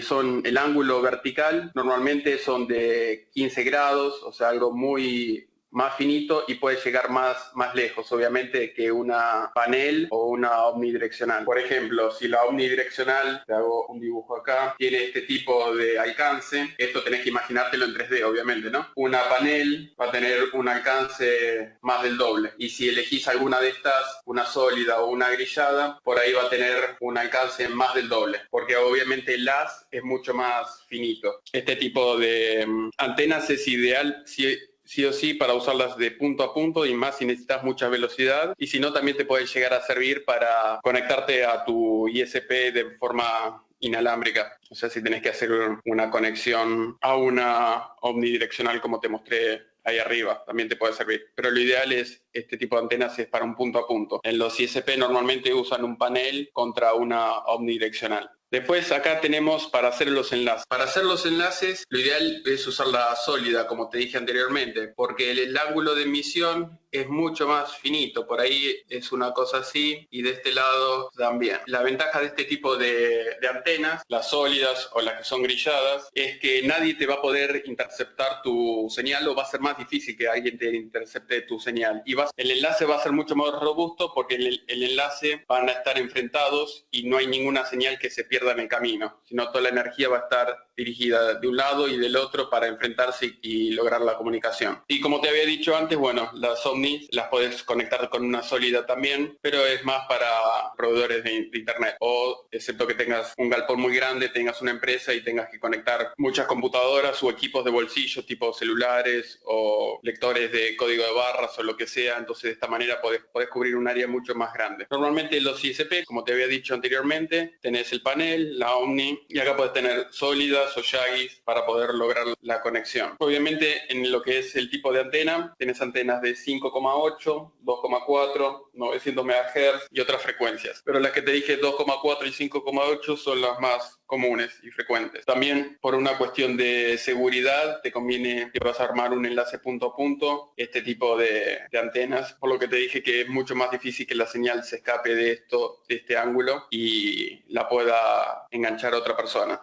Speaker 6: son el ángulo vertical, normalmente son de 15 grados, o sea, algo muy más finito y puede llegar más lejos, obviamente, que una panel o una omnidireccional. Por ejemplo, si la omnidireccional, te hago un dibujo acá, tiene este tipo de alcance, esto tenés que imaginártelo en 3D, obviamente, ¿no? Una panel va a tener un alcance más del doble, y si elegís alguna de estas, una sólida o una grillada, por ahí va a tener un alcance más del doble, porque obviamente el haz es mucho más finito. Este tipo de antenas es ideal sí o sí para usarlas de punto a punto, y más si necesitas mucha velocidad, y si no también te puede llegar a servir para conectarte a tu ISP de forma inalámbrica. O sea, si tenés que hacer una conexión a una omnidireccional como te mostré ahí arriba, también te puede servir. Pero lo ideal es este tipo de antenas es para un punto a punto. En los ISP normalmente usan un panel contra una omnidireccional. Después acá tenemos para hacer los enlaces. Para hacer los enlaces, lo ideal es usar la sólida, como te dije anteriormente, porque el ángulo de emisión es mucho más finito. Por ahí es una cosa así y de este lado también. La ventaja de este tipo de antenas, las sólidas o las que son grilladas, es que nadie te va a poder interceptar tu señal, o va a ser más difícil que alguien te intercepte tu señal. Y el enlace va a ser mucho más robusto porque el enlace van a estar enfrentados y no hay ninguna señal que se pierda en el camino, sino toda la energía va a estar dirigida de un lado y del otro para enfrentarse y lograr la comunicación. Y como te había dicho antes, bueno, las Omnis las podés conectar con una sólida también, pero es más para proveedores de internet, o excepto que tengas un galpón muy grande, tengas una empresa y tengas que conectar muchas computadoras o equipos de bolsillo tipo celulares o lectores de código de barras o lo que sea. Entonces de esta manera podés cubrir un área mucho más grande. Normalmente los ISP, como te había dicho anteriormente, tenés el panel, la Omni, y acá podés tener sólidas o Yagis para poder lograr la conexión. Obviamente en lo que es el tipo de antena, tenés antenas de 5,8, 2,4, 900 MHz y otras frecuencias, pero las que te dije 2,4 y 5,8 son las más comunes y frecuentes. También por una cuestión de seguridad te conviene que vas a armar un enlace punto a punto, este tipo de antenas, por lo que te dije que es mucho más difícil que la señal se escape de este ángulo y la pueda enganchar a otra persona.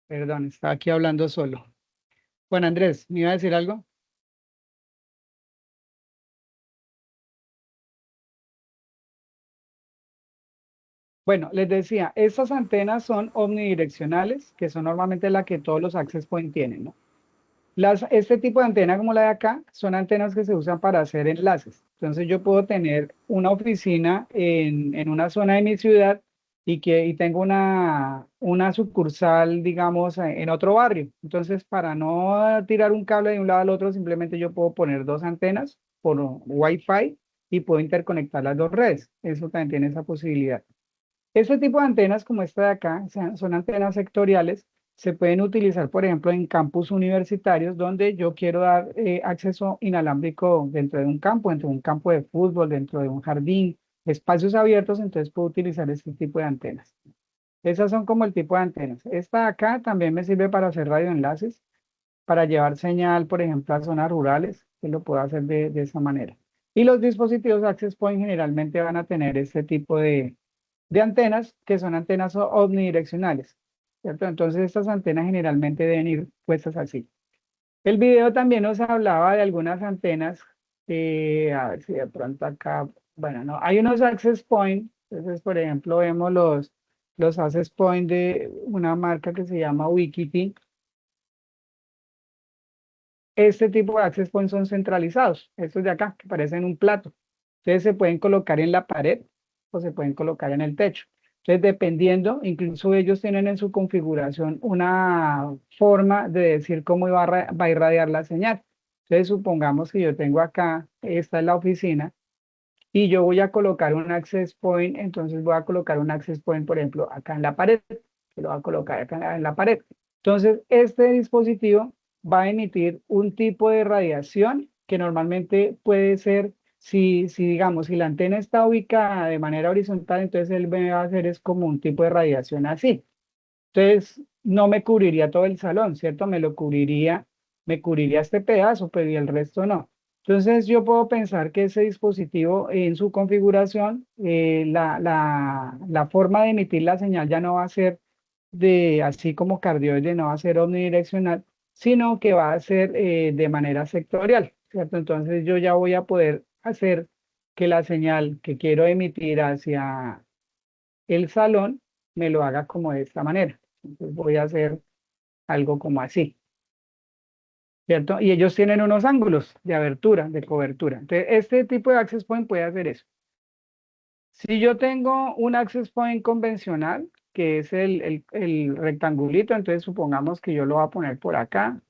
Speaker 1: Perdón, estaba aquí hablando solo. Bueno, Andrés, ¿me iba a decir algo? Bueno, les decía, estas antenas son omnidireccionales, que son normalmente las que todos los access point tienen, ¿no? Este tipo de antena como la de acá son antenas que se usan para hacer enlaces. Entonces yo puedo tener una oficina en una zona de mi ciudad y tengo una sucursal, digamos, en otro barrio. Entonces, para no tirar un cable de un lado al otro, simplemente yo puedo poner dos antenas por Wi-Fi y puedo interconectar las dos redes. Eso también tiene esa posibilidad. Este tipo de antenas como esta de acá, son antenas sectoriales, se pueden utilizar, por ejemplo, en campus universitarios donde yo quiero dar acceso inalámbrico dentro de un campo de fútbol, dentro de un jardín, espacios abiertos. Entonces puedo utilizar este tipo de antenas. Esas son como el tipo de antenas. Esta de acá también me sirve para hacer radioenlaces, para llevar señal, por ejemplo, a zonas rurales, que lo puedo hacer de esa manera. Y los dispositivos Access Point generalmente van a tener este tipo de antenas, que son antenas omnidireccionales, ¿cierto? Entonces estas antenas generalmente deben ir puestas así. El video también nos hablaba de algunas antenas, a ver si de pronto acá, bueno, no, hay unos access point. Entonces, por ejemplo, vemos los access point de una marca que se llama Wikiti. este tipo de access points son centralizados, estos de acá, que parecen un plato. Entonces se pueden colocar en la pared o se pueden colocar en el techo. Entonces, dependiendo, incluso ellos tienen en su configuración una forma de decir cómo va a irradiar la señal. Entonces, supongamos que yo tengo acá, esta es la oficina, y yo voy a colocar un access point, entonces voy a colocar un access point, por ejemplo, acá en la pared, que lo voy a colocar acá en la pared. Entonces, este dispositivo va a emitir un tipo de radiación que normalmente puede ser, si digamos, si la antena está ubicada de manera horizontal, entonces él me va a hacer es como un tipo de radiación así. Entonces, no me cubriría todo el salón, ¿cierto? Me cubriría este pedazo, pero y el resto no. Entonces, yo puedo pensar que ese dispositivo en su configuración, la forma de emitir la señal ya no va a ser así como cardioide, no va a ser omnidireccional, sino que va a ser de manera sectorial, ¿cierto? Entonces, yo ya voy a poder hacer que la señal que quiero emitir hacia el salón me lo haga como de esta manera. Entonces voy a hacer algo como así, ¿cierto? Y ellos tienen unos ángulos de abertura, de cobertura. Entonces, este tipo de access point puede hacer eso. Si yo tengo un access point convencional, que es el rectangulito, entonces supongamos que yo lo voy a poner por acá,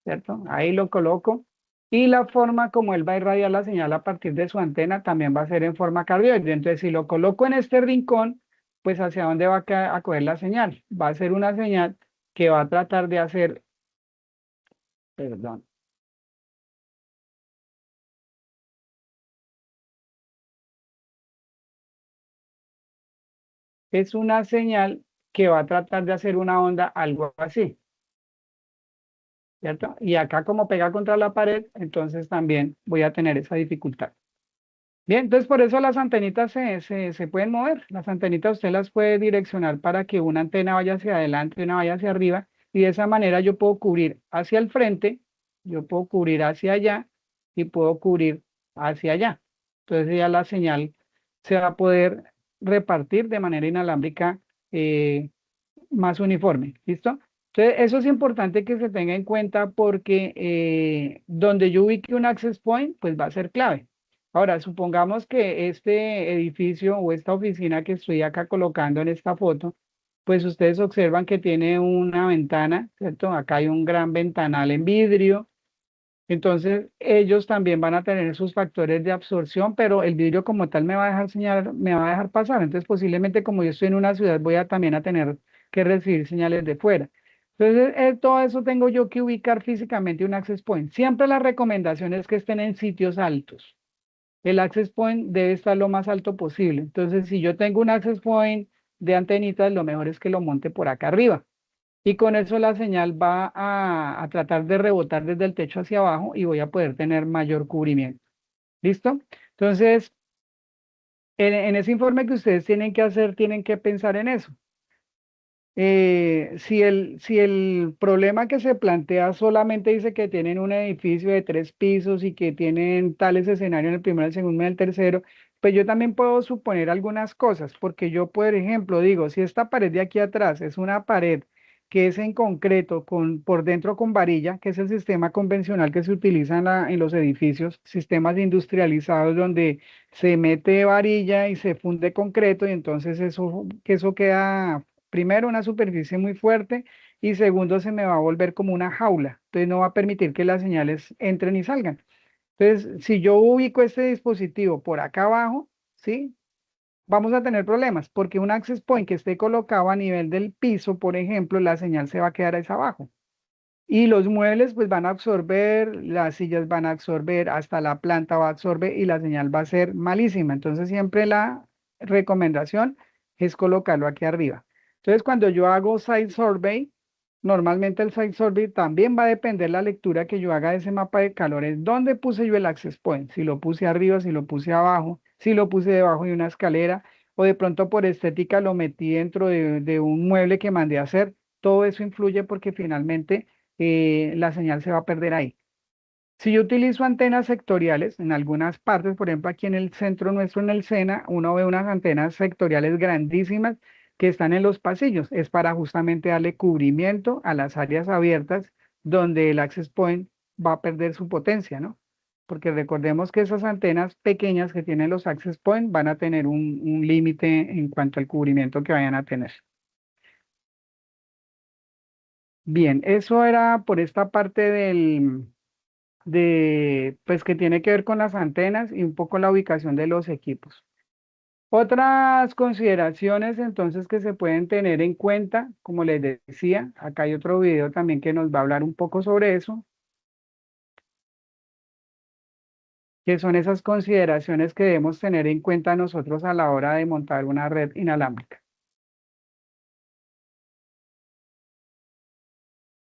Speaker 1: ¿cierto? Ahí lo coloco. Y la forma como él va a irradiar la señal a partir de su antena también va a ser en forma cardioide. Entonces, si lo coloco en este rincón, pues ¿hacia dónde va a coger la señal? Va a ser una señal que va a tratar de hacer, perdón, es una señal que va a tratar de hacer una onda algo así, ¿cierto? Y acá como pega contra la pared, entonces también voy a tener esa dificultad. Bien, entonces por eso las antenitas se pueden mover. Las antenitas usted las puede direccionar para que una antena vaya hacia adelante y una vaya hacia arriba. Y de esa manera yo puedo cubrir hacia el frente, yo puedo cubrir hacia allá y puedo cubrir hacia allá. Entonces ya la señal se va a poder repartir de manera inalámbrica eh, más uniforme. ¿Listo? Entonces eso es importante que se tenga en cuenta porque donde yo ubique un access point, pues va a ser clave. Ahora, supongamos que este edificio o esta oficina que estoy acá colocando en esta foto, pues ustedes observan que tiene una ventana, ¿cierto? Acá hay un gran ventanal en vidrio. Entonces, ellos también van a tener sus factores de absorción, pero el vidrio como tal me va a dejar señal, me va a dejar pasar. Entonces, posiblemente como yo estoy en una ciudad, voy a también a tener que recibir señales de fuera. Entonces, todo eso tengo yo que ubicar físicamente un access point. Siempre la recomendación es que estén en sitios altos. El access point debe estar lo más alto posible. Entonces, si yo tengo un access point de antenitas, lo mejor es que lo monte por acá arriba. Y con eso la señal va a tratar de rebotar desde el techo hacia abajo y voy a poder tener mayor cubrimiento. ¿Listo? Entonces, en ese informe que ustedes tienen que hacer, tienen que pensar en eso. Si el problema que se plantea solamente dice que tienen un edificio de 3 pisos y que tienen tales escenarios en el primero, el segundo y el tercero, pues yo también puedo suponer algunas cosas, porque yo, por ejemplo, digo, si esta pared de aquí atrás es una pared que es en concreto por dentro con varilla, que es el sistema convencional que se utiliza en los edificios, sistemas industrializados donde se mete varilla y se funde concreto y entonces eso queda primero una superficie muy fuerte y segundo se me va a volver como una jaula, entonces no va a permitir que las señales entren y salgan. Entonces, si yo ubico este dispositivo por acá abajo, ¿sí? Vamos a tener problemas porque un access point que esté colocado a nivel del piso, por ejemplo, la señal se va a quedar ahí abajo. Y los muebles pues van a absorber, las sillas van a absorber, hasta la planta va a absorber y la señal va a ser malísima. Entonces siempre la recomendación es colocarlo aquí arriba. Entonces cuando yo hago site survey, normalmente el site survey también va a depender la lectura que yo haga de ese mapa de calores. ¿Dónde puse yo el access point? Si lo puse arriba, si lo puse abajo, si lo puse debajo de una escalera o de pronto por estética lo metí dentro de un mueble que mandé a hacer. Todo eso influye porque finalmente la señal se va a perder ahí. Si yo utilizo antenas sectoriales, en algunas partes, por ejemplo aquí en el centro nuestro, en el SENA, uno ve unas antenas sectoriales grandísimas que están en los pasillos. Es para justamente darle cubrimiento a las áreas abiertas donde el access point va a perder su potencia, ¿no? Porque recordemos que esas antenas pequeñas que tienen los access point van a tener un límite en cuanto al cubrimiento que vayan a tener. Bien, eso era por esta parte pues que tiene que ver con las antenas y un poco la ubicación de los equipos. Otras consideraciones entonces que se pueden tener en cuenta, como les decía, acá hay otro video también que nos va a hablar un poco sobre eso, que son esas consideraciones que debemos tener en cuenta nosotros a la hora de montar una red inalámbrica.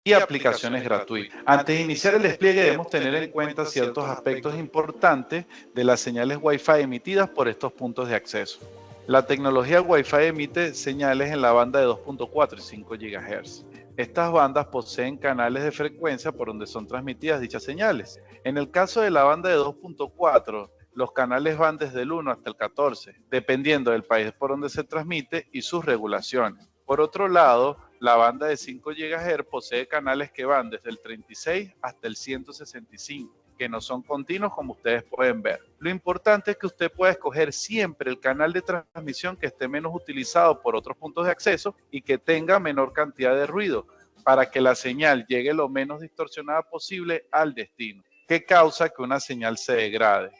Speaker 7: Y aplicaciones gratuitas. Antes de iniciar el despliegue debemos tener en cuenta ciertos aspectos importantes de las señales Wi-Fi emitidas por estos puntos de acceso. La tecnología Wi-Fi emite señales en la banda de 2.4 y 5 GHz. Estas bandas poseen canales de frecuencia por donde son transmitidas dichas señales. En el caso de la banda de 2.4, los canales van desde el 1 hasta el 14, dependiendo del país por donde se transmite y sus regulaciones. Por otro lado, la banda de 5 GHz posee canales que van desde el 36 hasta el 165, que no son continuos como ustedes pueden ver. Lo importante es que usted pueda escoger siempre el canal de transmisión que esté menos utilizado por otros puntos de acceso y que tenga menor cantidad de ruido, para que la señal llegue lo menos distorsionada posible al destino, que causa que una señal se degrade.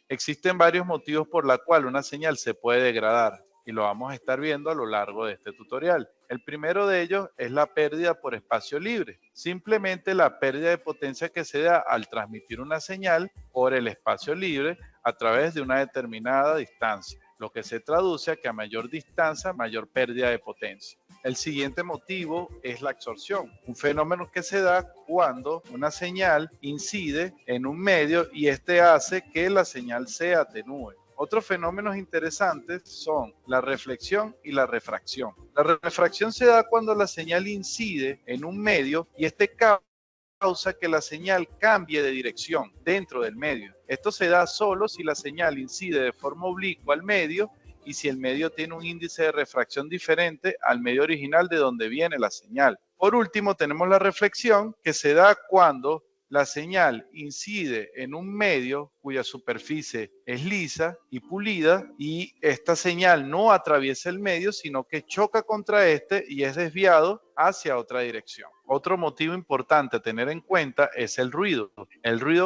Speaker 7: Existen varios motivos por los cuales una señal se puede degradar y lo vamos a estar viendo a lo largo de este tutorial. El primero de ellos es la pérdida por espacio libre, simplemente la pérdida de potencia que se da al transmitir una señal por el espacio libre a través de una determinada distancia, lo que se traduce a que a mayor distancia, mayor pérdida de potencia. El siguiente motivo es la absorción, un fenómeno que se da cuando una señal incide en un medio y este hace que la señal se atenúe. Otros fenómenos interesantes son la reflexión y la refracción. La refracción se da cuando la señal incide en un medio y este causa que la señal cambie de dirección dentro del medio. Esto se da solo si la señal incide de forma oblicua al medio y si el medio tiene un índice de refracción diferente al medio original de donde viene la señal. Por último, tenemos la reflexión, que se da cuando la señal incide en un medio cuya superficie es lisa y pulida y esta señal no atraviesa el medio, sino que choca contra este y es desviado hacia otra dirección. Otro motivo importante a tener en cuenta es el ruido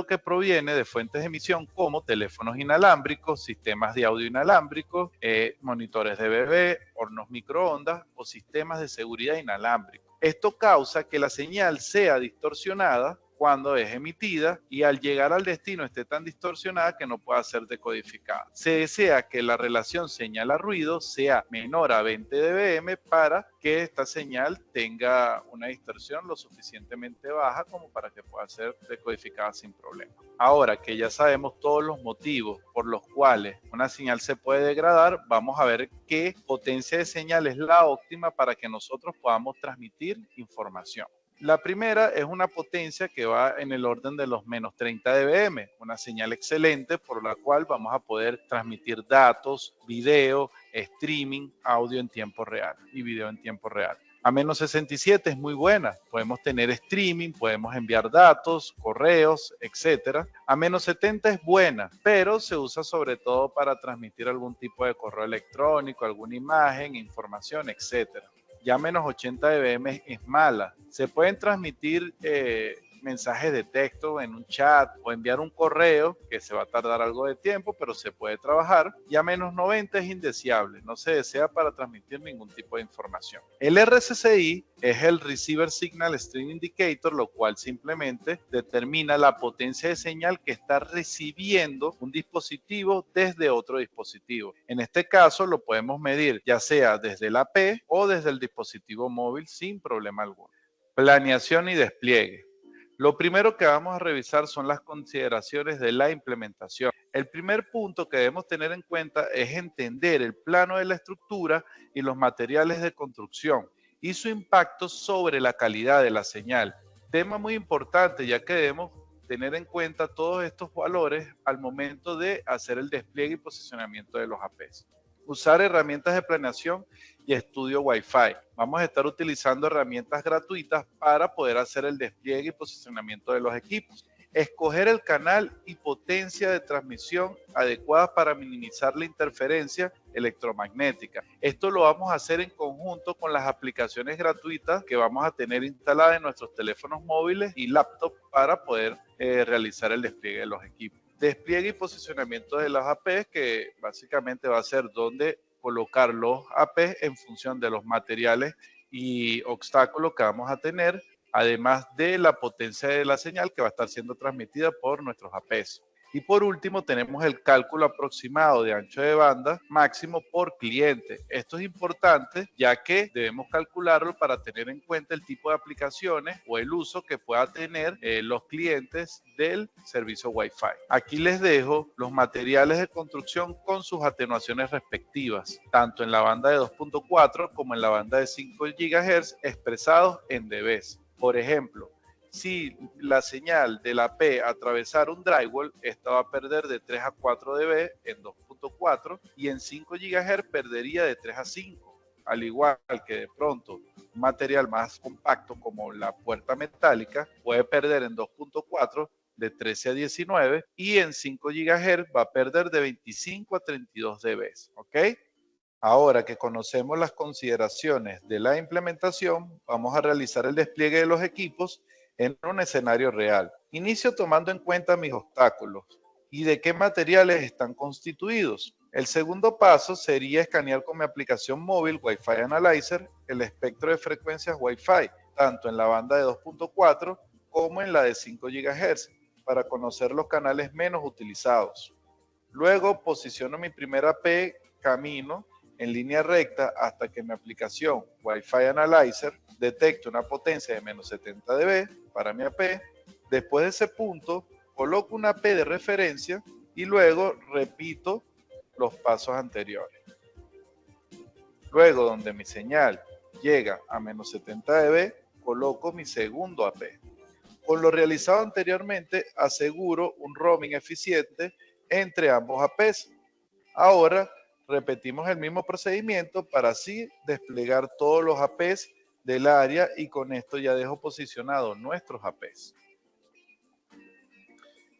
Speaker 7: que proviene de fuentes de emisión como teléfonos inalámbricos, sistemas de audio inalámbricos, monitores de bebé, hornos microondas o sistemas de seguridad inalámbricos. Esto causa que la señal sea distorsionada cuando es emitida y al llegar al destino esté tan distorsionada que no pueda ser decodificada. Se desea que la relación señal-ruido sea menor a 20 dBm para que esta señal tenga una distorsión lo suficientemente baja como para que pueda ser decodificada sin problema. Ahora que ya sabemos todos los motivos por los cuales una señal se puede degradar, vamos a ver qué potencia de señal es la óptima para que nosotros podamos transmitir información. La primera es una potencia que va en el orden de los menos 30 dBm, una señal excelente por la cual vamos a poder transmitir datos, video, streaming, audio en tiempo real y video en tiempo real. A menos 67 es muy buena, podemos tener streaming, podemos enviar datos, correos, etc. A menos 70 es buena, pero se usa sobre todo para transmitir algún tipo de correo electrónico, alguna imagen, información, etc. Ya menos 80 dBm es mala. Se pueden transmitir mensajes de texto en un chat o enviar un correo que se va a tardar algo de tiempo, pero se puede trabajar. Ya menos 90 es indeseable, no se desea para transmitir ningún tipo de información. El RSSI es el Receiver Signal Strength Indicator, lo cual simplemente determina la potencia de señal que está recibiendo un dispositivo desde otro dispositivo. En este caso lo podemos medir ya sea desde la AP o desde el dispositivo móvil sin problema alguno. Planeación y despliegue. Lo primero que vamos a revisar son las consideraciones de la implementación. El primer punto que debemos tener en cuenta es entender el plano de la estructura y los materiales de construcción y su impacto sobre la calidad de la señal. Tema muy importante, ya que debemos tener en cuenta todos estos valores al momento de hacer el despliegue y posicionamiento de los APs. Usar herramientas de planeación y estudio Wi-Fi. Vamos a estar utilizando herramientas gratuitas para poder hacer el despliegue y posicionamiento de los equipos. Escoger el canal y potencia de transmisión adecuada para minimizar la interferencia electromagnética. Esto lo vamos a hacer en conjunto con las aplicaciones gratuitas que vamos a tener instaladas en nuestros teléfonos móviles y laptops para poder realizar el despliegue de los equipos. Despliegue y posicionamiento de las APs, que básicamente va a ser donde colocar los APs en función de los materiales y obstáculos que vamos a tener, además de la potencia de la señal que va a estar siendo transmitida por nuestros APs. Y por último tenemos el cálculo aproximado de ancho de banda máximo por cliente. Esto es importante ya que debemos calcularlo para tener en cuenta el tipo de aplicaciones o el uso que pueda tener los clientes del servicio Wi-Fi. Aquí les dejo los materiales de construcción con sus atenuaciones respectivas, tanto en la banda de 2.4 como en la banda de 5 GHz expresados en dBs. Por ejemplo, si la señal de la P atravesar un drywall, esta va a perder de 3 a 4 dB en 2.4 y en 5 GHz perdería de 3 a 5. Al igual que de pronto un material más compacto como la puerta metálica puede perder en 2.4 de 13 a 19 y en 5 GHz va a perder de 25 a 32 dB. ¿Ok? Ahora que conocemos las consideraciones de la implementación, vamos a realizar el despliegue de los equipos en un escenario real. Inicio tomando en cuenta mis obstáculos y de qué materiales están constituidos. El segundo paso sería escanear con mi aplicación móvil Wi-Fi Analyzer el espectro de frecuencias Wi-Fi, tanto en la banda de 2.4 como en la de 5 GHz, para conocer los canales menos utilizados. Luego posiciono mi primera AP, camino en línea recta hasta que mi aplicación Wi-Fi Analyzer detecte una potencia de menos 70 dB para mi AP. Después de ese punto, coloco una AP de referencia y luego repito los pasos anteriores. Luego, donde mi señal llega a menos 70 dB, coloco mi segundo AP. Con lo realizado anteriormente, aseguro un roaming eficiente entre ambos APs. Ahora, repetimos el mismo procedimiento para así desplegar todos los APs del área y con esto ya dejo posicionados nuestros APs.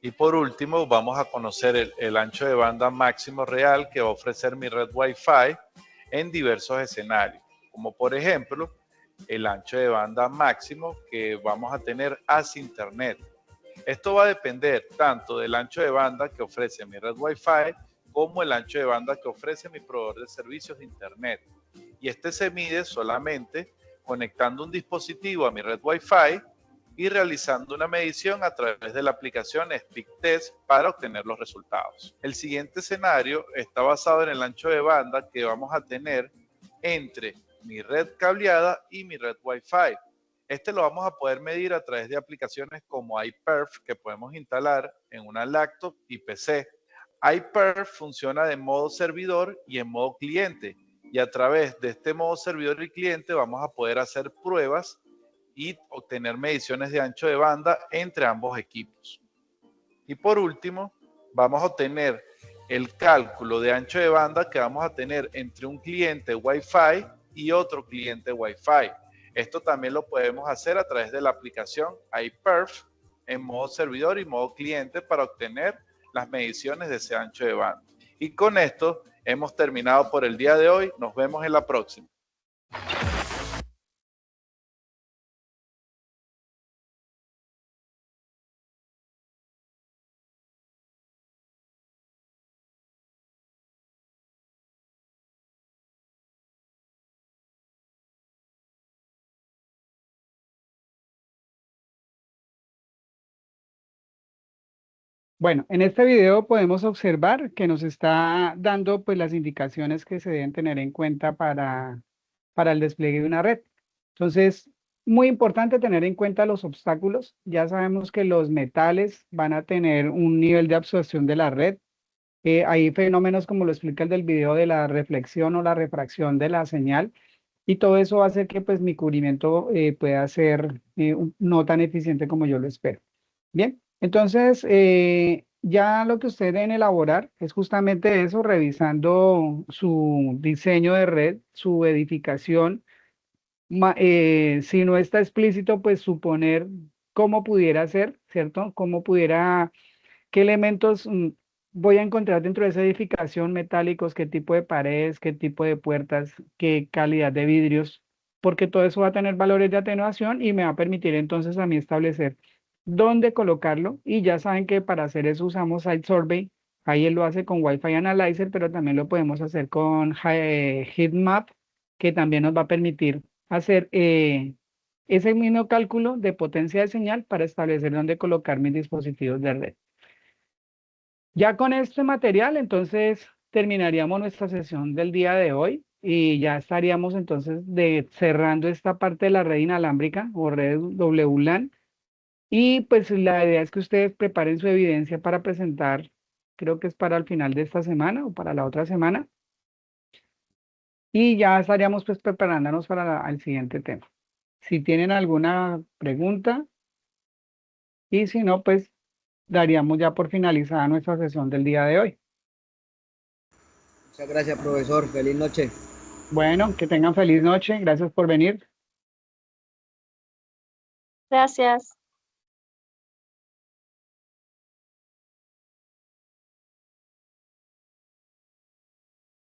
Speaker 7: Y por último vamos a conocer el ancho de banda máximo real que va a ofrecer mi red Wi-Fi en diversos escenarios, como por ejemplo el ancho de banda máximo que vamos a tener hacia Internet. Esto va a depender tanto del ancho de banda que ofrece mi red Wi-Fi como el ancho de banda que ofrece mi proveedor de servicios de Internet. Y este se mide solamente conectando un dispositivo a mi red Wi-Fi y realizando una medición a través de la aplicación SpeedTest para obtener los resultados. El siguiente escenario está basado en el ancho de banda que vamos a tener entre mi red cableada y mi red Wi-Fi. Este lo vamos a poder medir a través de aplicaciones como iPerf que podemos instalar en una laptop y PC. iPerf funciona de modo servidor y en modo cliente, y a través de este modo servidor y cliente vamos a poder hacer pruebas y obtener mediciones de ancho de banda entre ambos equipos. Y por último, vamos a obtener el cálculo de ancho de banda que vamos a tener entre un cliente Wi-Fi y otro cliente Wi-Fi. Esto también lo podemos hacer a través de la aplicación iPerf en modo servidor y modo cliente para obtener las mediciones de ese ancho de banda. Y con esto hemos terminado por el día de hoy. Nos vemos en la próxima.
Speaker 1: Bueno, en este video podemos observar que nos está dando pues las indicaciones que se deben tener en cuenta para el despliegue de una red. Entonces, muy importante tener en cuenta los obstáculos. Ya sabemos que los metales van a tener un nivel de absorción de la red. Hay fenómenos como lo explica el del video de la reflexión o la refracción de la señal. Y todo eso va a hacer que pues mi cubrimiento pueda ser no tan eficiente como yo lo espero. Bien, entonces ya lo que ustedes deben elaborar es justamente eso, revisando su diseño de red, su edificación. Si no está explícito, pues suponer cómo pudiera ser, ¿cierto? Qué elementos voy a encontrar dentro de esa edificación, metálicos, qué tipo de paredes, qué tipo de puertas, qué calidad de vidrios, porque todo eso va a tener valores de atenuación y me va a permitir entonces a mí establecer dónde colocarlo. Y ya saben que para hacer eso usamos Site Survey. Ahí él lo hace con Wi-Fi Analyzer, pero también lo podemos hacer con Heatmap, que también nos va a permitir hacer ese mismo cálculo de potencia de señal para establecer dónde colocar mis dispositivos de red. Ya con este material, entonces terminaríamos nuestra sesión del día de hoy y ya estaríamos entonces cerrando esta parte de la red inalámbrica o red WLAN. Y pues la idea es que ustedes preparen su evidencia para presentar, creo que es para el final de esta semana o para la otra semana. Y ya estaríamos pues preparándonos para el siguiente tema. Si tienen alguna pregunta y si no, pues daríamos ya por finalizada nuestra sesión del día de hoy.
Speaker 3: Muchas gracias, profesor. Feliz noche.
Speaker 1: Bueno, que tengan feliz noche. Gracias por venir.
Speaker 8: Gracias.